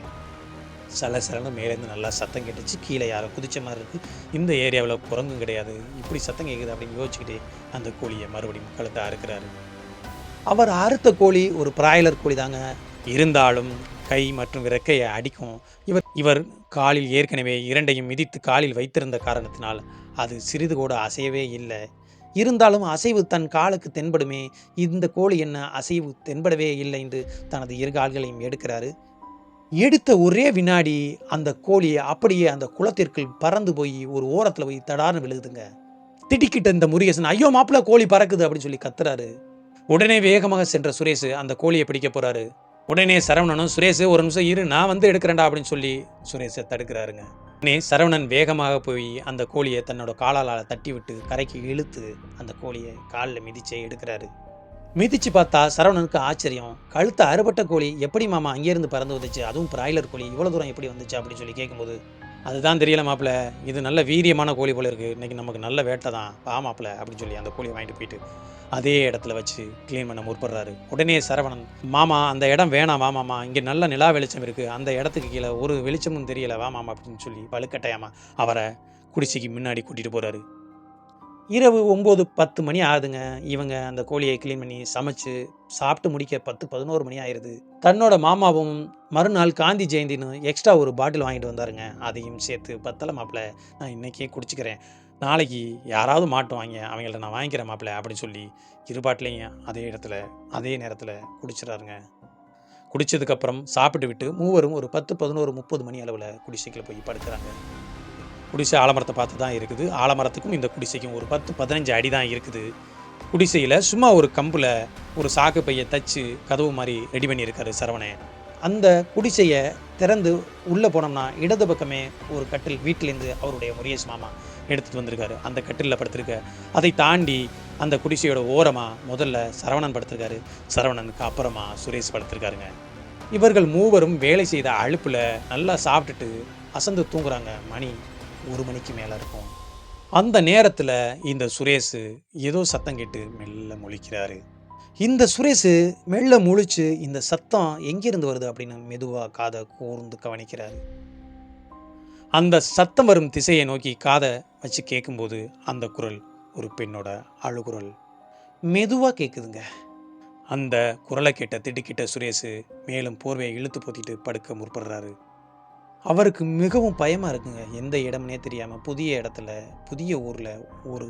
B: சலசலன்னு மேலேருந்து நல்லா சத்தம் கேட்டுச்சு. கீழே யாரோ குதிச்ச மாதிரி இருக்குது. இந்த ஏரியாவில் குரங்கும் கிடையாது, இப்படி சத்தம் கேட்குது அப்படின்னு யோசிச்சுக்கிட்டே அந்த கோழியை மறுபடியும் கழுத்தை அறுக்கிறாரு. அவர் அறுத்த கோழி ஒரு பிராய்லர் கோழி தாங்க. இருந்தாலும் கை மற்றும் இறக்கையை அடிக்கும். இவர் காலில் ஏற்கனவே இரண்டையும் மிதித்து காலில் வைத்திருந்த காரணத்தினால் அது சிறிது கூட அசையவே இல்லை. இருந்தாலும் அசைவு தன் காலுக்கு தென்படுமே, இந்த கோழி என்ன அசைவு தென்படவே இல்லை என்று தனது இரு கால்களையும் எடுக்கிறாரு. எடுத்த ஒரே வினாடி அந்த கோழி அப்படியே அந்த குளத்திற்குள் பறந்து போய் ஒரு ஓரத்தில் போய் தடார்னு விழுகுதுங்க. திட்டிக்கிட்ட இந்த முருகேசன், ஐயோ மாப்பிள்ள கோழி பறக்குது அப்படின்னு சொல்லி கத்துறாரு. உடனே வேகமாக சென்ற சுரேஷ் அந்த கோழியை பிடிக்க போறாரு. உடனே சரவணனும், சுரேஷ் ஒரு நிமிஷம் இரு, நான் வந்து எடுக்கிறேன்டா அப்படின்னு சொல்லி சுரேஷை தடுக்கிறாருங்க. உடனே சரவணன் வேகமாக போய் அந்த கோழியை தன்னோட காலால் தட்டி விட்டு கரைக்கு இழுத்து அந்த கோழியை காலில் மிதிச்சே எடுக்கிறாரு. மிதிச்சு பார்த்தா சரவணனுக்கு ஆச்சரியம். கழுத்து அறுபட்ட கோழி எப்படி மாமா அங்கேருந்து பறந்து வந்துச்சு, அதுவும் பிராய்லர் கோழி இவ்வளோ தூரம் எப்படி வந்துச்சு அப்படின்னு சொல்லி கேட்கும்போது, அதுதான் தெரியல மாப்பிள்ள, இது நல்ல வீரியமான கோழி போல இருக்குது, இன்றைக்கி நமக்கு நல்ல வேட்டை தான், பா மாப்பிள்ள அப்படின்னு சொல்லி அந்த கோழியை வாங்கிட்டு போயிட்டு அதே இடத்துல வச்சு க்ளீன் பண்ண முற்படுறாரு. உடனே சரவணன், மாமா அந்த இடம் வேணாம், வா மாமா, இங்கே நல்ல நிலா வெளிச்சம் இருக்குது, அந்த இடத்துக்கு கீழே ஒரு வெளிச்சமும் தெரியல, வா மாமா அப்படின்னு சொல்லி வலுக்கட்டாயமா அவரை குடிசைக்கு முன்னாடி கூட்டிகிட்டு போகிறாரு. இரவு 9-10 மணி ஆகுதுங்க. இவங்க அந்த கோழியை க்ளீன் பண்ணி சமைச்சு சாப்பிட்டு முடிக்க 10-11 மணி ஆயிடுது. தன்னோட மாமாவும் மறுநாள் காந்தி ஜெயந்தின்னு எக்ஸ்ட்ரா ஒரு பாட்டில் வாங்கிட்டு வந்தாருங்க. அதையும் சேர்த்து, பத்தலை மாப்பிள்ள, நான் இன்றைக்கே குடிச்சிக்கிறேன், நாளைக்கு யாராவது மாட்டுவாங்க, அவங்கள்ட்ட நான் வாங்கிக்கிறேன் மாப்பிள்ள அப்படின்னு சொல்லி இரு பாட்டிலையும் அதே இடத்துல அதே நேரத்தில் குடிச்சிடறாருங்க. குடித்ததுக்கப்புறம் சாப்பிட்டு விட்டு மூவரும் ஒரு 10-11-30 மணி அளவில் குடிசைக்கில் போய் படுக்கிறாங்க. குடிசை ஆலமரத்தை பார்த்து தான் இருக்குது. ஆலமரத்துக்கும் இந்த குடிசைக்கும் ஒரு 10-15 அடி தான் இருக்குது. குடிசையில் சும்மா ஒரு கம்பில் ஒரு சாக்கு பையை தச்சு கதவு மாதிரி ரெடி பண்ணியிருக்காரு சரவணன். அந்த குடிசையை திறந்து உள்ளே போனோம்னா இடது பக்கமே ஒரு கட்டில் வீட்டிலேருந்து அவருடைய முருகேஷ் மாமா எடுத்துகிட்டு வந்திருக்காரு. அந்த கட்டிலில் படுத்திருக்க. அதை தாண்டி அந்த குடிசையோட ஓரமாக முதல்ல சரவணன் படுத்திருக்காரு. சரவணனுக்கு அப்புறமா சுரேஷ் படுத்திருக்காருங்க. இவர்கள் மூவரும் வேலை செய்த அலுப்பில் நல்லா சாப்பிட்டுட்டு அசந்து தூங்குறாங்க. மணி 1 மணிக்கு மேலே இருக்கும். அந்த நேரத்தில் இந்த சுரேஷ் ஏதோ சத்தம் கேட்டு மெல்ல முழிக்கிறாரு. இந்த சுரேஷ் மெல்ல முழிச்சு இந்த சத்தம் எங்கேருந்து வருது அப்படின்னு மெதுவாக காதை கூர்ந்து கவனிக்கிறாரு. அந்த சத்தம் வரும் திசையை நோக்கி காதை வச்சு கேட்கும்போது அந்த குரல் ஒரு பெண்ணோட அழுகுரல் மெதுவாக கேட்குதுங்க. அந்த குரலை கேட்ட திடுக்கிட்ட சுரேஷ் மேலும் போர்வையை இழுத்து போத்திட்டு படுக்க முற்படுறாரு. அவருக்கு மிகவும் பயமாக இருக்குங்க. எந்த இடம்னே தெரியாமல் புதிய இடத்துல புதிய ஊரில் ஒரு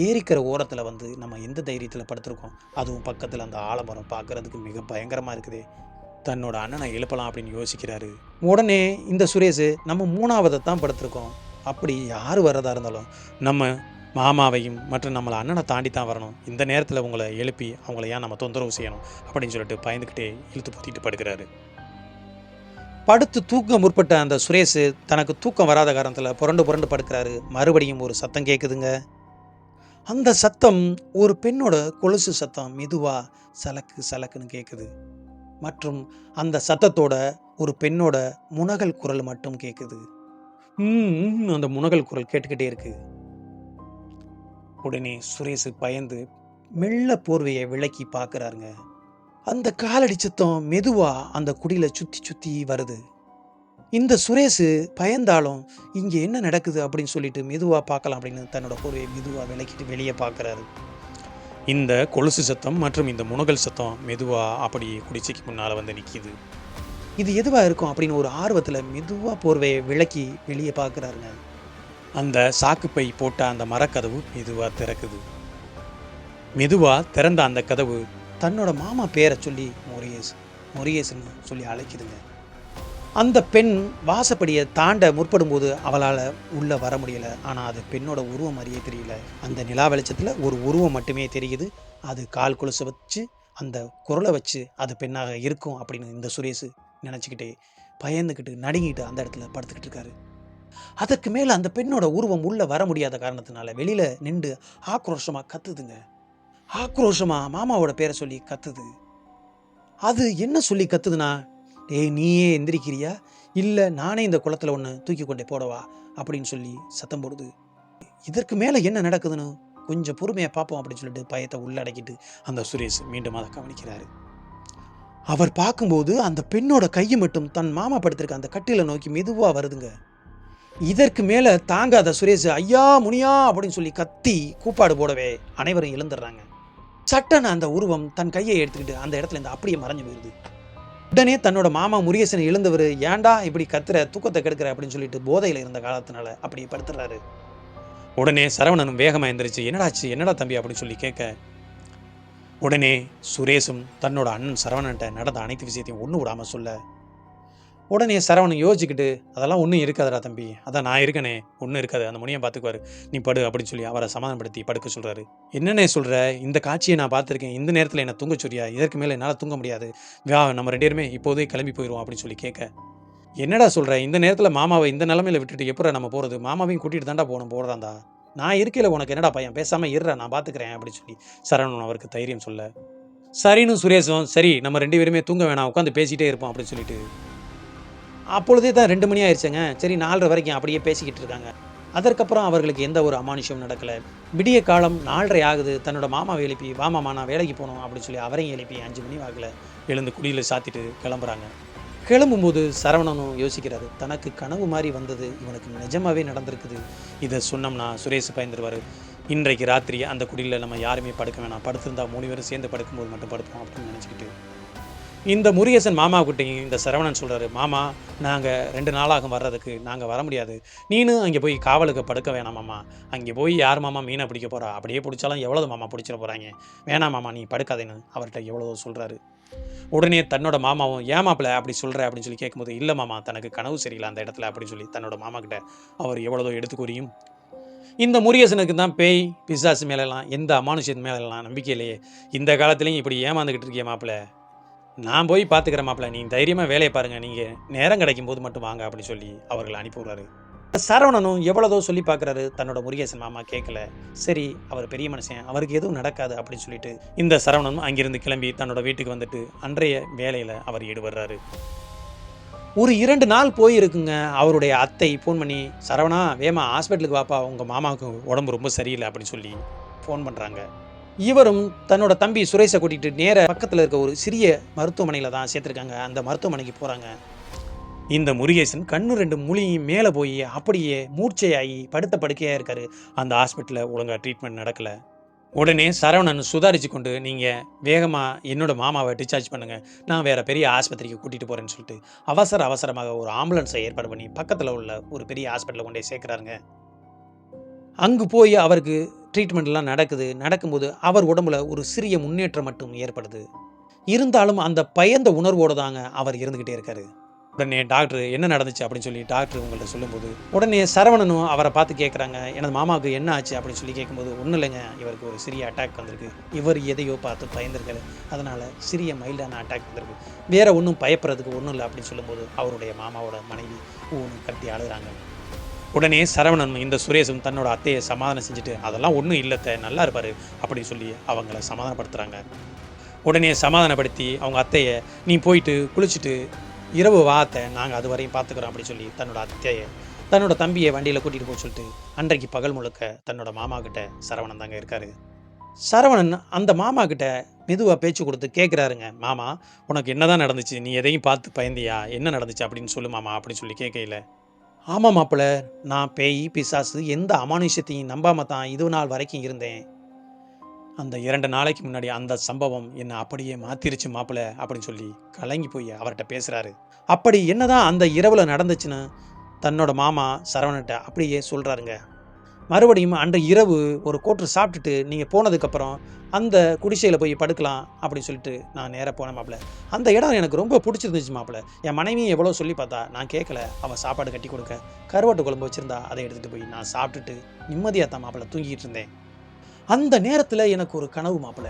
B: ஏரிக்கிற ஓரத்தில் வந்து நம்ம எந்த தைரியத்தில் படுத்திருக்கோம், அதுவும் பக்கத்தில் அந்த ஆலமரம் பார்க்குறதுக்கு மிக பயங்கரமாக இருக்குது. தன்னோட அண்ணனை எழுப்பலாம் அப்படின்னு யோசிக்கிறாரு. உடனே இந்த சுரேஷ், நம்ம 3ஆவதை தான் படுத்திருக்கோம், அப்படி யார் வர்றதா இருந்தாலும் நம்ம மாமாவையும் மற்றும் நம்மளை அண்ணனை தாண்டி தான் வரணும், இந்த நேரத்தில் உங்களை எழுப்பி அவங்கள ஏன் நம்ம தொந்தரவு செய்யணும் அப்படின்னு சொல்லிட்டு பயந்துக்கிட்டே இழுத்து பற்றிட்டு படுக்கிறாரு. படுத்து தூக்க முற்பட்ட அந்த சுரேஷ் தனக்கு தூக்கம் வராத காரணத்தில் புரண்டு புரண்டு படுக்கிறாரு. மறுபடியும் ஒரு சத்தம் கேட்குதுங்க. அந்த சத்தம் ஒரு பெண்ணோட கொலுசு சத்தம் மெதுவாக சலக்கு சலக்குன்னு கேட்குது. மற்றும் அந்த சத்தத்தோட ஒரு பெண்ணோட முனகல் குரல் மட்டும் கேட்குது. அந்த முனகல் குரல் கேட்டுக்கிட்டே இருக்கு. உடனே சுரேஷ் பயந்து மெல்ல போர்வையை விலக்கி பார்க்குறாருங்க. அந்த காலடி சத்தம் மெதுவாக அந்த குடியில் சுற்றி சுற்றி வருது. இந்த சுரேஷ் பயந்தாலும் இங்கே என்ன நடக்குது அப்படின்னு சொல்லிட்டு மெதுவாக பார்க்கலாம் அப்படின்னு தன்னோட போர்வையை மெதுவாக விலக்கிட்டு வெளியே பார்க்குறாரு. இந்த கொலுசு சத்தம் மற்றும் இந்த முனகல் சத்தம் மெதுவாக அப்படி குடிசைக்கு முன்னால் வந்து நிற்கிது. இது எதுவாக இருக்கும் அப்படின்னு ஒரு ஆர்வத்தில் மெதுவாக போர்வையை விலக்கி வெளியே பார்க்குறாருங்க. அந்த சாக்குப்பை போட்ட அந்த மரக்கதவு மெதுவாக திறக்குது. மெதுவாக திறந்த அந்த கதவு தன்னோட மாமா பேரை சொல்லி முருகேசன்னு சொல்லி அழைக்குதுங்க. அந்த பெண் வாசப்படியை தாண்ட முற்படும்போது அவளால் உள்ளே வர முடியலை. ஆனால் அது பெண்ணோட உருவம் மாதிரியே தெரியல. அந்த நிலா வெளிச்சத்தில் ஒரு உருவம் மட்டுமே தெரியுது. அது கால் கொலுசை வச்சு அந்த குரலை வச்சு அது பெண்ணாக இருக்கும் அப்படின்னு இந்த சுரேஷ் நினச்சிக்கிட்டே பயந்துக்கிட்டு நடுங்கிட்டு அந்த இடத்துல படுத்துக்கிட்டு இருக்காரு. அதற்கு மேலே அந்த பெண்ணோட உருவம் உள்ளே வர முடியாத காரணத்தினால வெளியில் நின்று ஆக்ரோஷமாக கத்துதுங்க. ஆக்ரோஷமாக மாமாவோட பேரை சொல்லி கத்துது. அது என்ன சொல்லி கத்துதுன்னா, "ஏய் நீயே எந்திரிக்கிறியா, இல்லை நானே இந்த குளத்தில் ஒன்று தூக்கி கொண்டே போடவா" அப்படின்னு சொல்லி சத்தம் போடுது. இதற்கு மேலே என்ன நடக்குதுன்னு கொஞ்சம் பொறுமையாக பார்ப்போம் அப்படின்னு சொல்லிட்டு பயத்தை உள்ளடக்கிட்டு அந்த சுரேஷ் மீண்டும் அதை கவனிக்கிறாரு. அவர் பார்க்கும்போது அந்த பெண்ணோட கையை மட்டும் தன் மாமா படுத்திருக்க அந்த கட்டில நோக்கி மெதுவாக வருதுங்க. இதற்கு மேலே தாங்காத சுரேஷ் ஐயா முனியா அப்படின்னு சொல்லி கத்தி கூப்பாடு போடவே அனைவரும் எழுந்துடுறாங்க. சட்டன அந்த உருவம் தன் கையை எடுத்துக்கிட்டு அந்த இடத்துல இருந்து அப்படியே மறைஞ்சு போயிடுது. உடனே தன்னோட மாமா முருகேசன் எழுந்தவர் ஏன்டா இப்படி கத்துற, தூக்கத்தை கெடுக்கிற அப்படின்னு சொல்லிட்டு போதையில் இருந்த காலத்தினால அப்படியே படுத்துறாரு. உடனே சரவணனும் வேகமாக எந்திரிச்சு என்னடாச்சு என்னடா தம்பி அப்படின்னு சொல்லி கேட்க, உடனே சுரேஷும் தன்னோட அண்ணன் சரவணன்ட்ட நடந்த அனைத்து விஷயத்தையும் ஒன்று விடாமல் சொல்ல, உடனே சரவணன் யோசிச்சுக்கிட்டு அதெல்லாம் ஒன்றும் இருக்காதுடா தம்பி, அதான் நான் இருக்கனே, ஒன்றும் இருக்காது, அந்த முனியை பார்த்துக்குவாரு, நீ படு அப்படின்னு சொல்லி அவரை சமாதானப்படுத்தி படுக்க சொல்கிறாரு. என்னென்ன சொல்கிற, இந்த காட்சியை நான் பார்த்துருக்கேன், இந்த நேரத்தில் என்ன தூங்க சொல்றியா, இதற்கு மேலே என்னால் தூங்க முடியாது, நம்ம 2 பேருமே இப்போதே கிளம்பி போயிடுவோம் அப்படின்னு சொல்லி கேட்க, என்னடா சொல்கிற, இந்த நேரத்தில் மாமாவை இந்த நிலமையில விட்டுட்டு எப்போ நம்ம போகிறது, மாமாவையும் கூட்டிகிட்டு தாண்டா போடுறாந்தா, நான் இருக்கையில் உனக்கு என்னடா பையன், பேசாமல் இருற, நான் பார்த்துக்கிறேன் அப்படின்னு சொல்லி சரவணன் அவருக்கு தைரியம் சொல்ல, சரின்னு சுரேஷும் சரி நம்ம 2 பேருமே தூங்க வேணாம், உட்காந்து பேசிகிட்டே இருப்போம் அப்படின்னு சொல்லிட்டு அப்பொழுதே தான் 2 மணி ஆயிடுச்சுங்க. சரி 4:30 வரைக்கும் அப்படியே பேசிக்கிட்டு இருக்காங்க. அதற்கப்புறம் அவர்களுக்கு எந்த ஒரு அமானுஷமும் நடக்கலை. விடிய காலம் 4:30 ஆகுது. தன்னோட மாமாவை எழுப்பி வா மாமா நான் வேலைக்கு போகணும் அப்படின்னு சொல்லி அவரையும் எழுப்பி 5 மணி வாக்கில் எழுந்து குடியில் சாத்திட்டு கிளம்புறாங்க. கிளம்பும்போது சரவணனும் யோசிக்கிறாரு, தனக்கு கனவு மாதிரி வந்தது இவனுக்கு நிஜமாகவே நடந்திருக்குது, இதை சொன்னோம்னா சுரேஷ் பயந்துருவார், இன்றைக்கு ராத்திரி அந்த குடியில் நம்ம யாருமே படுக்க வேணாம், படுத்திருந்தா 3 பேரும் சேர்ந்து படுக்கும்போது மட்டும் படுப்போம் அப்படின்னு நினச்சிக்கிட்டு இந்த முருகேசன் மாமாவுக்கிட்டையும் இந்த சரவணன் சொல்கிறாரு, மாமா நாங்கள் 2 நாளாகும் வர்றதுக்கு, நாங்கள் வர முடியாது, நீனும் அங்கே போய் காவலுக்கு படுக்க வேணாம் மாமா, அங்கே போய் யார் மாமா மீனை பிடிக்க போகிறா, அப்படியே பிடிச்சாலும் எவ்வளோ மாமா பிடிச்சிட போகிறாங்க, வேணாம் மாமா நீ படுக்காதேன்னு அவர்கிட்ட எவ்வளோ சொல்கிறாரு. உடனே தன்னோட மாமாவும் ஏன் மாப்பிள்ள அப்படி சொல்கிற அப்படின்னு சொல்லி கேட்கும்போது, இல்லை மாமா தனக்கு கனவு சரியில்லை அந்த இடத்துல அப்படின்னு சொல்லி தன்னோட மாமா கிட்ட அவர் எவ்வளோ எடுத்து கூறியும், இந்த முருகேசனுக்கு தான் பேய் பிசாசு மேலெல்லாம் எந்த அமானுஷத்து மேலெல்லாம் நம்பிக்கை இல்லையே, இந்த காலத்துலேயும் இப்படி ஏமாந்துக்கிட்டு இருக்கிய மாப்பிள்ள, நான் போய் பார்த்துக்கிறேன் மாப்பிள்ள, நீங்கள் தைரியமாக வேலையை பாருங்கள், நீங்கள் நேரம் கிடைக்கும் போது மட்டும் வாங்க அப்படின்னு சொல்லி அவர்களை அனுப்பிவிடுறாரு. சரவணனும் எவ்வளோதோ சொல்லி பார்க்குறாரு, தன்னோட முருகேசன் மாமா கேட்கல, சரி அவர் பெரிய மனுஷன் அவருக்கு எதுவும் நடக்காது அப்படின்னு சொல்லிட்டு இந்த சரவணனும் அங்கிருந்து கிளம்பி தன்னோட வீட்டுக்கு வந்துட்டு அன்றைய வேலையில் அவர் ஈடுபடுறாரு. ஒரு 2 நாள் போயிருக்குங்க. அவருடைய அத்தை ஃபோன் பண்ணி, சரவணா வேமா ஹாஸ்பிட்டலுக்கு வாப்பா, உங்கள் மாமாவுக்கு உடம்பு ரொம்ப சரியில்லை அப்படின்னு சொல்லி ஃபோன் பண்ணுறாங்க. இவரும் தன்னோட தம்பி சுரேஷை கூட்டிகிட்டு நேர பக்கத்தில் இருக்க ஒரு சிறிய மருத்துவமனையில் தான் சேர்த்துருக்காங்க. அந்த மருத்துவமனைக்கு போகிறாங்க. இந்த முருகேசன் கண்ணு 2 மூலியும் மேலே போய் அப்படியே மூர்ச்சையாகி படுத்த படுக்கையாக இருக்கார். அந்த ஹாஸ்பிட்டலில் ஒழுங்காக ட்ரீட்மெண்ட் நடக்கலை. உடனே சரவணன் சுதாரிச்சு கொண்டு, நீங்கள் வேகமாக என்னோட மாமாவை டிஸ்சார்ஜ் பண்ணுங்கள், நான் வேறு பெரிய ஆஸ்பத்திரிக்கு கூட்டிகிட்டு போகிறேன்னு சொல்லிட்டு அவசரமாக ஒரு ஆம்புலன்ஸை ஏற்பாடு பண்ணி பக்கத்தில் உள்ள ஒரு பெரிய ஹாஸ்பிட்டலில் கொண்டு போய் சேர்க்குறாருங்க. அங்கு போய் அவருக்கு ட்ரீட்மெண்ட்லாம் நடக்கும்போது அவர் உடம்புல ஒரு சிறிய முன்னேற்றம் மட்டும் ஏற்படுது. இருந்தாலும் அந்த பயந்த உணர்வோடு தாங்க அவர் இருந்துக்கிட்டே இருக்காரு. உடனே டாக்டர் என்ன நடந்துச்சு அப்படின்னு சொல்லி டாக்டர் உங்கள்கிட்ட சொல்லும்போது, உடனே சரவணனும் அவரை பார்த்து கேட்குறாங்க, எனது மாமாவுக்கு என்ன ஆச்சு அப்படின்னு சொல்லி கேட்கும்போது, ஒன்றும் இல்லைங்க, இவருக்கு ஒரு சிறிய அட்டாக் வந்திருக்கு, இவர் எதையோ பார்த்து பயந்துருக்காரு, அதனால் சிறிய மைல்டான அட்டாக் வந்திருக்கு, வேறு ஒன்றும் பயப்படுறதுக்கு ஒன்றும் இல்லை அப்படின்னு சொல்லும்போது அவருடைய மாமாவோட மனைவி ஒன்று கட்டி அழுகிறாங்க. உடனே சரவணன் இந்த சுரேஷும் தன்னோட அத்தையை சமாதானம் செஞ்சுட்டு, அதெல்லாம் ஒன்றும் இல்லத்தை நல்லா இருப்பார் அப்படின்னு சொல்லி அவங்கள சமாதானப்படுத்துகிறாங்க. உடனே சமாதானப்படுத்தி அவங்க அத்தையை, நீ போயிட்டு குளிச்சுட்டு இரவு வாத்தை நாங்கள் அது வரையும் பார்த்துக்குறோம் அப்படின்னு சொல்லி தன்னோட அத்தையை தன்னோட தம்பியை வண்டியில் கூட்டிகிட்டு போக சொல்லிட்டு அன்றைக்கு பகல் முழுக்க தன்னோட மாமா கிட்ட சரவணன் தாங்க இருக்கார். சரவணன் அந்த மாமா கிட்ட மெதுவாக பேச்சு கொடுத்து கேட்குறாருங்க, மாமா உனக்கு என்ன தான் நடந்துச்சு, நீ எதையும் பார்த்து பயந்தியா, என்ன நடந்துச்சு அப்படின்னு சொல்லு மாமா அப்படின்னு சொல்லி கேட்கையில், ஆமாம் மாப்பிள்ள, நான் பேய் பிசாசு எந்த அமானுஷத்தையும் நம்பாமல் தான் இது நாள் வரைக்கும் இருந்தேன். அந்த 2 நாளைக்கு முன்னாடி அந்த சம்பவம் என்னை அப்படியே மாற்றிருச்சு மாப்பிள்ள அப்படின்னு சொல்லி கலங்கி போய் அவர்கிட்ட பேசுகிறாரு. அப்படி என்னதான் அந்த இரவில் நடந்துச்சுன்னு தன்னோட மாமா சரவணன்ட்ட அப்படியே சொல்கிறாருங்க. மறுபடியும் அன்று இரவு ஒரு கோட்ரு சாப்பிட்டுட்டு நீங்கள் போனதுக்கப்புறம் அந்த குடிசையில் போய் படுக்கலாம் அப்படின்னு சொல்லிட்டு நான் நேராக போனேன் மாப்பிள்ள. அந்த இடம் எனக்கு ரொம்ப பிடிச்சிருந்துச்சு மாப்பிள்ள. என் மனைவியும் எவ்வளோ சொல்லி பார்த்தா நான் கேட்கல. அவள் சாப்பாடு கட்டி கொடுக்க கருவாட்டு குழம்பு வச்சுருந்தா அதை எடுத்துகிட்டு போய் நான் சாப்பிட்டுட்டு நிம்மதியாக தான் மாப்பிள்ள தூங்கிட்டு இருந்தேன். அந்த நேரத்தில் எனக்கு ஒரு கனவு மாப்பிள்ள.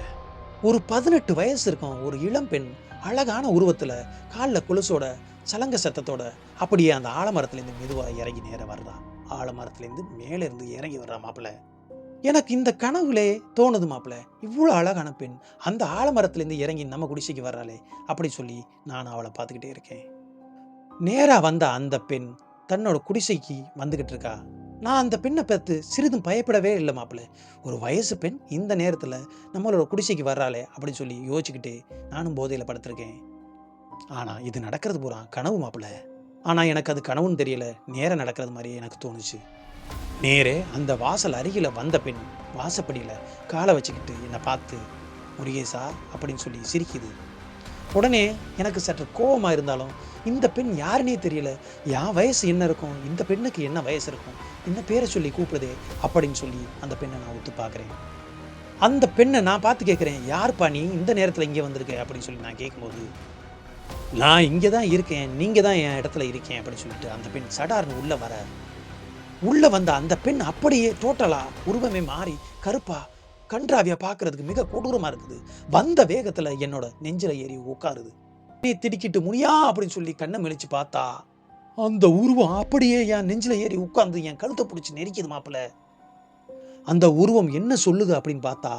B: ஒரு 18 வயசு இருக்கும். ஒரு இளம் பெண் அழகான உருவத்தில் காலில் கொலுசோட சலங்க சத்தத்தோட அப்படியே அந்த ஆலமரத்துலேருந்து மெதுவாக இறங்கி நேர வர்றா. ஆலமரத்துலேருந்து மேலே இருந்து இறங்கி வர்றா மாப்பிள்ள. எனக்கு இந்த கனவுலே தோணுது மாப்பிள்ள, இவ்வளோ அழகான பெண் அந்த ஆலமரத்துலேருந்து இறங்கி நம்ம குடிசைக்கு வர்றாளே அப்படி சொல்லி நான் அவளை பார்த்துக்கிட்டே இருக்கேன். நேராக வந்த அந்த பெண் தன்னோட குடிசைக்கு வந்துக்கிட்டு இருக்கா. நான் அந்த பெண்ணை பார்த்து சிறிதும் பயப்படவே இல்லை மாப்பிள்ள. ஒரு வயசு பெண் இந்த நேரத்தில் நம்மளோட குடிசைக்கு வர்றாளே அப்படின்னு சொல்லி யோசிச்சுக்கிட்டு நானும் போதையில் படுத்திருக்கேன். ஆனால் இது நடக்கிறது பூரா கனவு மாப்பிள்ள. ஆனால் எனக்கு அது கனவுன்னு தெரியல, நேரம் நடக்கிறது மாதிரியே எனக்கு தோணுச்சு. நேரே அந்த வாசல் அருகில் வந்த பெண் வாசப்படியில் காலை வச்சுக்கிட்டு என்னை பார்த்து முருகேசா அப்படின்னு சொல்லி சிரிக்குது. உடனே எனக்கு சற்று கோபமாக இருந்தாலும் இந்த பெண் யாருன்னே தெரியல, என் வயசு என்ன இருக்கும், இந்த பெண்ணுக்கு என்ன வயசு இருக்கும், இந்த பேரை சொல்லி கூப்பிடுதே அப்படின்னு சொல்லி அந்த பெண்ணை நான் ஒத்து பார்க்குறேன். அந்த பெண்ணை நான் பார்த்து கேட்குறேன், யார்ப்பா நீ இந்த நேரத்தில் இங்கே வந்திருக்க அப்படின்னு சொல்லி நான் கேட்கும்போது, நான் இங்கே தான் இருக்கேன், நீங்கள் தான் என் இடத்துல இருக்கேன் அப்படின்னு சொல்லிட்டு அந்த பெண் சடார்னு உள்ளே வர, உள்ளே வந்த அந்த பெண் அப்படியே டோட்டலாக உருவமே மாறி கருப்பா கன்றாவியா பார்க்கறதுக்கு மிக கொடூரமாக இருக்குது. வந்த வேகத்தில் என்னோட நெஞ்சில் ஏறி உட்காருது. திடுக்கிட்டு முனியா அப்படின்னு சொல்லி கண்ணை மெலிச்சு பார்த்தா அந்த உருவம் அப்படியே என் நெஞ்சில் ஏறி உட்கார்ந்து என் கழுத்தை பிடிச்சி நெரிக்குது மாப்பிள்ள. அந்த உருவம் என்ன சொல்லுது அப்படின்னு பார்த்தா,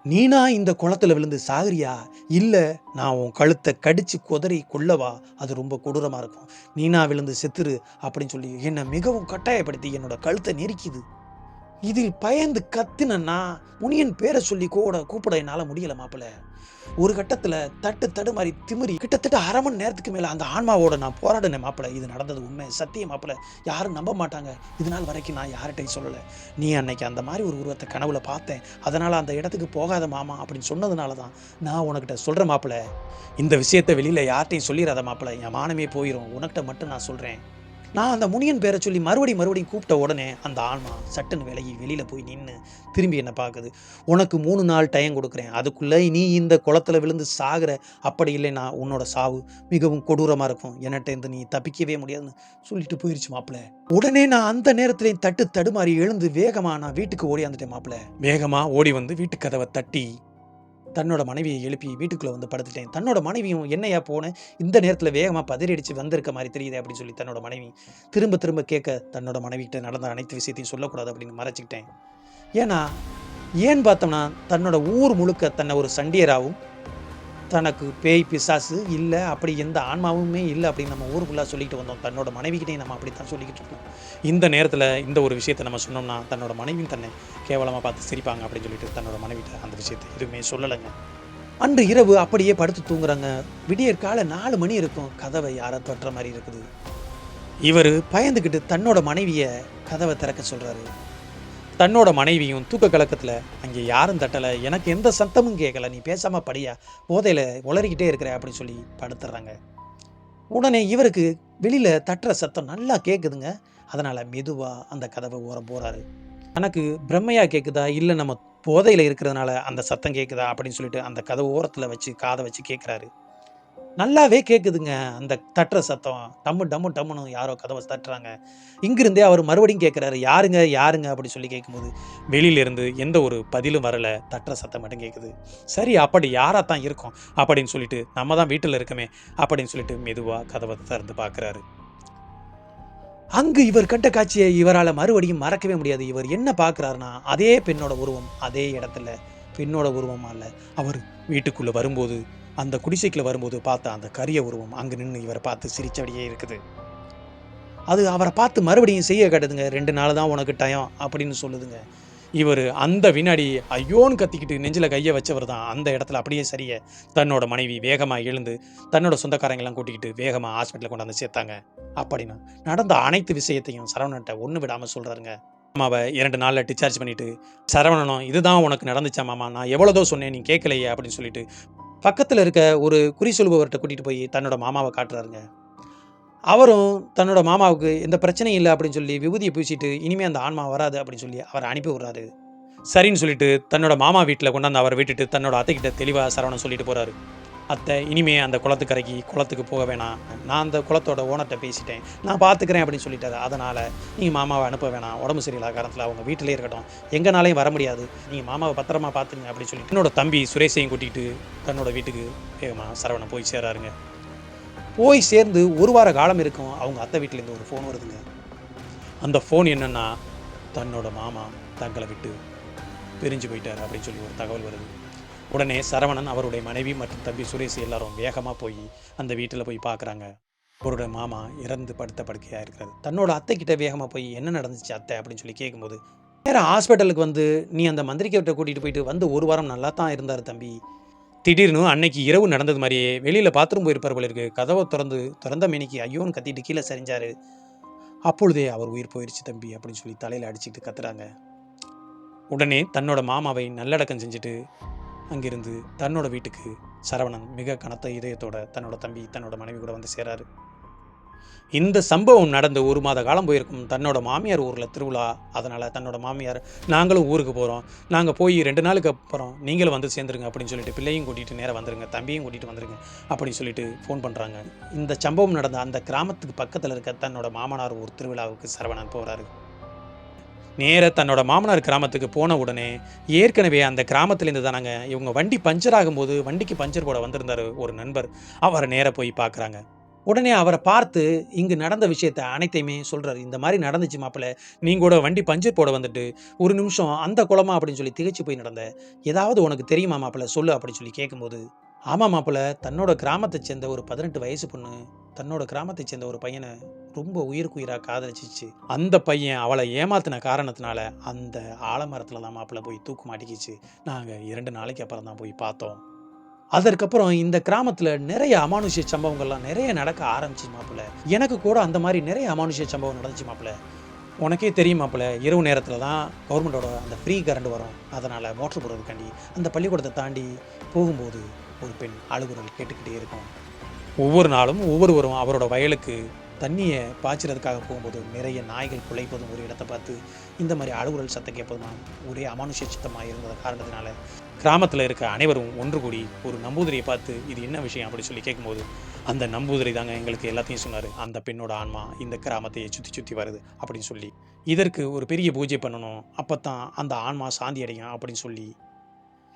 B: நீனா இந்த குளத்துல விழுந்து சாகுறியா, இல்லை நான் உன் கழுத்தை கடிச்சு குதறி கொல்லவா, அது ரொம்ப கொடூரமாக இருக்கும், நீனா விழுந்து செத்துரு அப்படின்னு சொல்லி என்னை மிகவும் கட்டாயப்படுத்தி என்னோட கழுத்தை நெரிக்குது. இதில் பயந்து கத்தினா முனியன் பேரை சொல்லி கூப்பிட என்னால் முடியல மாப்பிள்ள. ஒரு கட்டத்தில் தடுமாறி திமிரி கிட்டத்தட்ட அரை மணி நேரத்துக்கு மேலே அந்த ஆன்மாவோட நான் போராடினேன் மாப்பிள்ள. இது நடந்தது உண்மை, சத்தியம் மாப்பிள்ள, யாரும் நம்ப மாட்டாங்க. இது நாள் வரைக்கும் நான் யார்கிட்டையும் சொல்லலை. நீ அன்னைக்கு அந்த மாதிரி ஒரு உருவத்தை கனவுல பார்த்தேன், அதனால் அந்த இடத்துக்கு போகாத மாமா அப்படின்னு சொன்னதுனால தான் நான் உனக்கிட்ட சொல்கிறேன் மாப்பிள்ள. இந்த விஷயத்தை வெளியில் யார்கிட்டையும் சொல்லிடாத மாப்பிள்ள, என் மானமே போயிடும், உனக்கிட்ட மட்டும் நான் சொல்கிறேன். நான் அந்த முனியன் பேரை சொல்லி மறுபடியும் கூப்பிட்ட உடனே அந்த ஆன்மா சட்டுன்னு விலகி வெளியில் போய் நின்று திரும்பி என்னை பார்க்குது. உனக்கு 3 நாள் டைம் கொடுக்குறேன், அதுக்குள்ளே நீ இந்த குளத்தில் விழுந்து சாகிற, அப்படி இல்லைன்னா உன்னோட சாவு மிகவும் கொடூரமாக இருக்கும், என்கிட்ட இருந்து நீ தப்பிக்கவே முடியாதுன்னு சொல்லிட்டு போயிடுச்சு மாப்பிள்ள. உடனே நான் அந்த நேரத்துலையும் தடுமாறி எழுந்து வேகமாக நான் வீட்டுக்கு ஓடியாந்துட்டேன் மாப்பிள்ள. வேகமாக ஓடி வந்து வீட்டு கதவை தட்டி தன்னோட மனைவியை எழுப்பி வீட்டுக்குள்ளே வந்து படுத்துட்டேன். தன்னோட மனைவியும் என்னையா போனேன், இந்த நேரத்தில் வேகமாக பதறிடிச்சு வந்திருக்க மாதிரி தெரியுது அப்படின்னு சொல்லி தன்னோட மனைவி திரும்ப கேட்க, தன்னோட மனைவிகிட்ட நடந்த அனைத்து விஷயத்தையும் சொல்லக்கூடாது அப்படின்னு மறைச்சிக்கிட்டேன். ஏன்னு பார்த்தோம்னா தன்னோட ஊர் முழுக்க தன்னை ஒரு சண்டியராகவும், தனக்கு பேய் பிசாசு இல்லை அப்படி எந்த ஆன்மாவுமே இல்லை அப்படின்னு நம்ம ஊருக்குள்ளே சொல்லிக்கிட்டு வந்தோம். தன்னோட மனைவிக்கிட்டையும் நம்ம அப்படி தான் சொல்லிக்கிட்டு இருக்கோம். இந்த நேரத்தில் இந்த ஒரு விஷயத்தை நம்ம சொன்னோம்னா தன்னோட மனைவியும் தன்னை கேவலமாக பார்த்து சிரிப்பாங்க அப்படின்னு சொல்லிட்டு தன்னோட மனைவிட்ட அந்த விஷயத்தை எதுவுமே சொல்லலைங்க. அன்று இரவு அப்படியே படுத்து தூங்குறாங்க. விடியற் காலை 4 மணி இருக்கும். கதவை யாரை தொட்டுற மாதிரி இருக்குது. இவர் பயந்துக்கிட்டு தன்னோட மனைவியை கதவை திறக்க சொல்கிறாரு. தன்னோட மனைவியும் தூக்க கலக்கத்தில், அங்கே யாரும் தட்டலை, எனக்கு எந்த சத்தமும் கேட்கல, நீ பேசாமல் படியா, போதையில் உளறிக்கிட்டே இருக்கிற அப்படின்னு சொல்லி படுத்துடுறாங்க. உடனே இவருக்கு வெளியில் தட்டுற சத்தம் நல்லா கேட்குதுங்க. அதனால் மெதுவாக அந்த கதவை ஓரம் போகிறாரு. எனக்கு பிரம்மையாக கேட்குதா இல்லை நம்ம போதையில் இருக்கிறதுனால அந்த சத்தம் கேட்குதா அப்படின்னு சொல்லிட்டு அந்த கதவு ஓரத்தில் வச்சு காதை வச்சு கேட்குறாரு. நல்லாவே கேட்குதுங்க அந்த தட்டுற சத்தம். டம்முன்னு யாரோ கதவை தட்டுறாங்க. இங்கிருந்தே அவர் மறுபடியும் கேட்குறாரு, யாருங்க அப்படி சொல்லி கேட்கும்போது வெளியிலேருந்து எந்த ஒரு பதிலும் வரலை, தட்டுற சத்தம் மட்டும் கேட்குது. சரி, அப்படி யாராக தான் இருக்கும் அப்படின்னு சொல்லிட்டு நம்ம தான் வீட்டில் இருக்கமே அப்படின்னு சொல்லிட்டு மெதுவாக கதவை திறந்து பார்க்குறாரு. அங்கு இவர் கண்ட காட்சியை இவரால் மறுபடியும் மறக்கவே முடியாது. இவர் என்ன பார்க்குறாருன்னா, அதே பெண்ணோட உருவம் அதே இடத்துல, பெண்ணோட உருவமாக இல்லை. அவர் வீட்டுக்குள்ளே வரும்போது, அந்த குடிசைக்குள்ள வரும்போது பார்த்த அந்த கரிய உருவம் அங்கே நின்று இவரை பார்த்து சிரிச்சபடியே இருக்குது. அது அவரை பார்த்து மறுபடியும் செய்ய கட்டுதுங்க. 2 நாள் தான் உனக்கு டயம் அப்படின்னு சொல்லுதுங்க. இவர் அந்த வினாடி ஐயோன்னு கத்திக்கிட்டு நெஞ்சில் கையை வச்சவர் தான் அந்த இடத்துல அப்படியே சரிய தன்னோட மனைவி வேகமாக எழுந்து தன்னோட சொந்தக்காரங்கெல்லாம் கூட்டிக்கிட்டு வேகமாக ஹாஸ்பிட்டலில் கொண்டாந்து சேர்த்தாங்க. அப்படின்னா நடந்த அனைத்து விஷயத்தையும் சரவணன்ட்ட ஒன்று விடாமல் சொல்கிறாருங்க. மாமாவை 2 நாளில் டிஸ்சார்ஜ் பண்ணிவிட்டு, சரவணனும் இதுதான் உனக்கு நடந்துச்சா மாமா, நான் எவ்வளோதோ சொன்னேன் நீ கேட்கலையே அப்படின்னு சொல்லிட்டு பக்கத்தில் இருக்க ஒரு குறி சொல்பவர்கிட்ட கூட்டிகிட்டு போய் தன்னோட மாமாவை காட்டுறாருங்க. அவரும் தன்னோட மாமாவுக்கு எந்த பிரச்சனையும் இல்லை அப்படின்னு சொல்லி விபூதியை பூசிட்டு இனிமேல் அந்த ஆன்மா வராது அப்படின்னு சொல்லி அவரை அனுப்பி விட்றாரு. சரின்னு சொல்லிட்டு தன்னோட மாமா வீட்டில் கொண்டாந்து அவரை விட்டுட்டு தன்னோட அத்தைக்கிட்ட தெளிவாக சரவணன் சொல்லிட்டு போகிறாரு. அத்தை இனிமே அந்த குளத்துக்கு போக வேணாம், நான் அந்த குளத்தோட ஓனர்கிட்ட பேசிட்டேன், நான் பார்த்துக்கிறேன் அப்படின்னு சொல்லிட்டாரு. அதனால் நீங்கள் மாமாவை அனுப்ப வேணாம், உடம்பு சரியில்லாத காரணத்தில் அவங்க வீட்டிலே இருக்கட்டும், எங்கனாலையும் வர முடியாது, நீங்கள் மாமாவை பத்திரமா பார்த்துங்க அப்படின்னு சொல்லிட்டு என்னோட தம்பி சுரேஷையும் கூட்டிகிட்டு தன்னோட வீட்டுக்கு வேகமாக சரவணன் போய் சேராருங்க. போய் சேர்ந்து ஒரு வார காலம் இருக்கும். அவங்க அத்தை வீட்டிலேருந்து ஒரு ஃபோன் வருதுங்க. அந்த ஃபோன் என்னென்னா, தன்னோட மாமா தங்களை விட்டு பிரிஞ்சு போயிட்டார் அப்படின்னு சொல்லி ஒரு தகவல் வருது. உடனே சரவணன், அவருடைய மனைவி மற்றும் தம்பி சுரேஷ் எல்லாரும் வேகமாக போய் அந்த வீட்டில் போய் பார்க்குறாங்க. அவருடைய மாமா இறந்து படுத்த படுக்கையாக இருக்கிறாரு. தன்னோட அத்தைக்கிட்ட வேகமாக போய் என்ன நடந்துச்சு அத்தை அப்படின்னு சொல்லி கேட்கும்போது, வேறு ஹாஸ்பிட்டலுக்கு வந்து நீ அந்த மந்திரிக்கிட்ட கூட்டிகிட்டு போயிட்டு வந்து ஒரு வாரம் நல்லா தான் இருந்தார் தம்பி, திடீர்னு அன்னைக்கு இரவு நடந்தது மாதிரியே வெளியில் பாத்ரூம் போயிருப்பார் போல இருக்கு, கதவை திறந்த மேனிக்கு ஐயோன்னு கத்திட்டு கீழே சரிஞ்சார், அப்பொழுதே அவர் உயிர் போயிடுச்சு தம்பி அப்படின்னு சொல்லி தலையில் அடிச்சுக்கிட்டு கத்துறாங்க. உடனே தன்னோட மாமாவை நல்லடக்கம் செஞ்சுட்டு அங்கிருந்து தன்னோட வீட்டுக்கு சரவணன் மிக கனத்த இதயத்தோட தன்னோட தம்பி தன்னோட மனைவி கூட வந்து சேராரு. இந்த சம்பவம் நடந்து 1 மாத காலம் போயிருக்கும். தன்னோட மாமியார் ஊரில் திருவிழா, அதனால் தன்னோட மாமியார் நாங்களும் ஊருக்கு போகிறோம், நாங்கள் போய் 2 நாளுக்கு அப்புறம் நீங்களும் வந்து சேர்ந்துருங்க அப்படின்னு சொல்லிட்டு பிள்ளையும் கூட்டிகிட்டு நேராக வந்துருங்க, தம்பியும் கூட்டிகிட்டு வந்துருங்க அப்படின்னு சொல்லிட்டு ஃபோன் பண்ணுறாங்க. இந்த சம்பவம் நடந்த அந்த கிராமத்துக்கு பக்கத்தில் இருக்க தன்னோட மாமனார் ஊர் திருவிழாவுக்கு சரவணன் போகிறாரு. நேராக தன்னோட மாமனார் கிராமத்துக்கு போன உடனே ஏற்கனவே அந்த கிராமத்துலேருந்து தானாங்க இவங்க வண்டி பஞ்சர் ஆகும்போது வண்டிக்கு பஞ்சர் போட வந்திருந்தார் ஒரு நண்பர். அவரை நேராக போய் பார்க்குறாங்க. உடனே அவரை பார்த்து இங்கு நடந்த விஷயத்த அனைத்தையுமே சொல்கிறாரு. இந்த மாதிரி நடந்துச்சு மாப்பிள்ள, நீங்கள் கூட வண்டி பஞ்சர் போட வந்துட்டு ஒரு நிமிஷம் அந்த குளமா அப்படின்னு சொல்லி திகைச்சு போய் நடந்த, ஏதாவது உனக்கு தெரியுமா மாப்பிள்ள சொல்லு அப்படின்னு சொல்லி கேட்கும்போது, ஆமாம் மாப்பிள்ள, தன்னோட கிராமத்தை சேர்ந்த ஒரு 18 வயசு பொண்ணு தன்னோட கிராமத்தை சேர்ந்த ஒரு பையனை ரொம்ப உயிருக்குயிராக காதலிச்சிச்சு. அந்த பையன் அவளை ஏமாத்தின காரணத்தினால அந்த ஆலமரத்தில் தான் மாப்பிள்ள போய் தூக்கு மாட்டிக்கிச்சு. நாங்கள் 2 நாளைக்கு அப்புறம் தான் போய் பார்த்தோம். அதற்கப்புறம் இந்த கிராமத்தில் நிறைய அமானுஷ்ய சம்பவங்கள்லாம் நிறைய நடக்க ஆரம்பிச்சு மாப்பிள்ள. எனக்கு கூட அந்த மாதிரி நிறைய அமானுஷ்ய சம்பவம் நடந்துச்சு மாப்பிள்ள. உனக்கே தெரியும் மாப்பிள்ள, இரவு நேரத்தில் தான் கவர்மெண்ட்டோட அந்த ஃப்ரீ கரண்ட் வரும். அதனால் மோட்டர் போடுறதுக்காண்டி அந்த பள்ளிக்கூடத்தை தாண்டி போகும்போது ஒரு பெண் அழுகுரல் கேட்டுக்கிட்டே இருக்கும். ஒவ்வொரு நாளும் ஒவ்வொருவரும் அவரோட வயலுக்கு தண்ணியை பாய்ச்சறதுக்காக போகும்போது நிறைய நாய்கள் குலைப்பதும் ஒரு இடத்தை பார்த்து இந்த மாதிரி அழுகுரல் சத்தம் கேட்பதுமா ஒரே அமானுஷ்ய சித்தமாக இருந்த காரணத்தினால கிராமத்தில் இருக்க அனைவரும் ஒன்று கூடி ஒரு நம்பூதிரியை பார்த்து இது என்ன விஷயம் அப்படி சொல்லி கேட்கும்போது, அந்த நம்பூதிரி தாங்க எங்களுக்கு எல்லாத்தையும் சொன்னார். அந்த பெண்ணோட ஆன்மா இந்த கிராமத்தையே சுற்றி சுற்றி வருது அப்படின்னு சொல்லி, இதற்கு ஒரு பெரிய பூஜை பண்ணணும், அப்போ தான் அந்த ஆன்மா சாந்தி அடையும் அப்படின்னு சொல்லி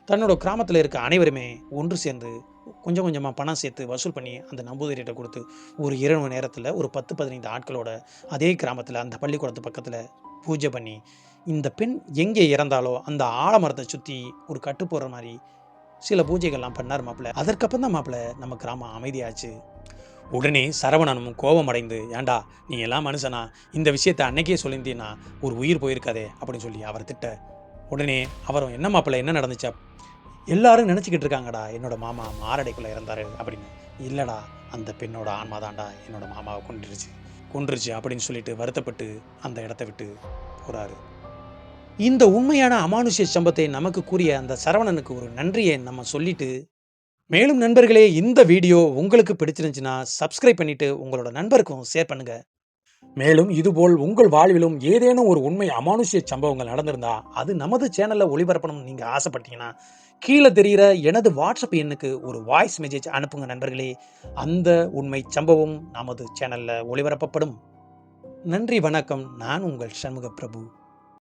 B: தன்னோட கிராமத்தில் இருக்க அனைவருமே ஒன்று சேர்ந்து கொஞ்சம் கொஞ்சமாக பணம் சேர்த்து வசூல் பண்ணி அந்த நம்பூதிரியிட்ட கொடுத்து ஒரு இரவு நேரத்தில் ஒரு 10-15 ஆட்களோட அதே கிராமத்தில் அந்த பள்ளிக்கூடத்து பக்கத்தில் பூஜை பண்ணி இந்த பெண் எங்கே இறந்தாலோ அந்த ஆலமரத்தை சுற்றி ஒரு கட்டு போடுற மாதிரி சில பூஜைகள்லாம் பண்ணார் மாப்பிள்ள. அதற்கப்புறம் தான் மாப்பிள்ள நம்ம கிராமம் அமைதியாச்சு. உடனே சரவணனும் கோபம் அடைந்து, ஏண்டா நீ எல்லாம் மனுஷனா, இந்த விஷயத்தை அன்னைக்கே சொல்லியிருந்தீன்னா ஒரு உயிர் போயிருக்காதே அப்படின்னு சொல்லி அவர் திட்ட. உடனே அவரும் என்ன மாப்பிள்ள என்ன நடந்துச்சா, எல்லாரும் நினச்சிக்கிட்டு இருக்காங்கடா என்னோட மாமா மாரடைக்குள்ளே இறந்தாரு அப்படின்னு. இல்லைடா, அந்த பெண்ணோட ஆன்மா தான்டா என்னோட மாமாவை கொன்றுச்சு அப்படின்னு சொல்லிட்டு வருத்தப்பட்டு அந்த இடத்த விட்டு போகிறாரு. இந்த உண்மையான அமானுஷ்ய சம்பவத்தை நமக்கு கூறிய அந்த சரவணனுக்கு ஒரு நன்றியை நம்ம சொல்லிட்டு, மேலும் நண்பர்களே இந்த வீடியோ உங்களுக்கு பிடிச்சிருந்துச்சுன்னா சப்ஸ்கிரைப் பண்ணிவிட்டு உங்களோட நண்பருக்கும் ஷேர் பண்ணுங்கள். மேலும் இதுபோல் உங்கள் வாழ்விலும் ஏதேனும் ஒரு உண்மை அமானுஷ்ய சம்பவங்கள் நடந்திருந்தா அது நமது சேனலில் ஒளிபரப்பணும் நீங்கள் ஆசைப்பட்டீங்கன்னா கீழே தெரிகிற எனது வாட்ஸ்அப் எண்ணுக்கு ஒரு வாய்ஸ் மெசேஜ் அனுப்புங்க நண்பர்களே. அந்த உண்மை சம்பவம் நமது சேனலில் ஒளிபரப்பப்படும். நன்றி, வணக்கம். நான் உங்கள் சண்முக பிரபு.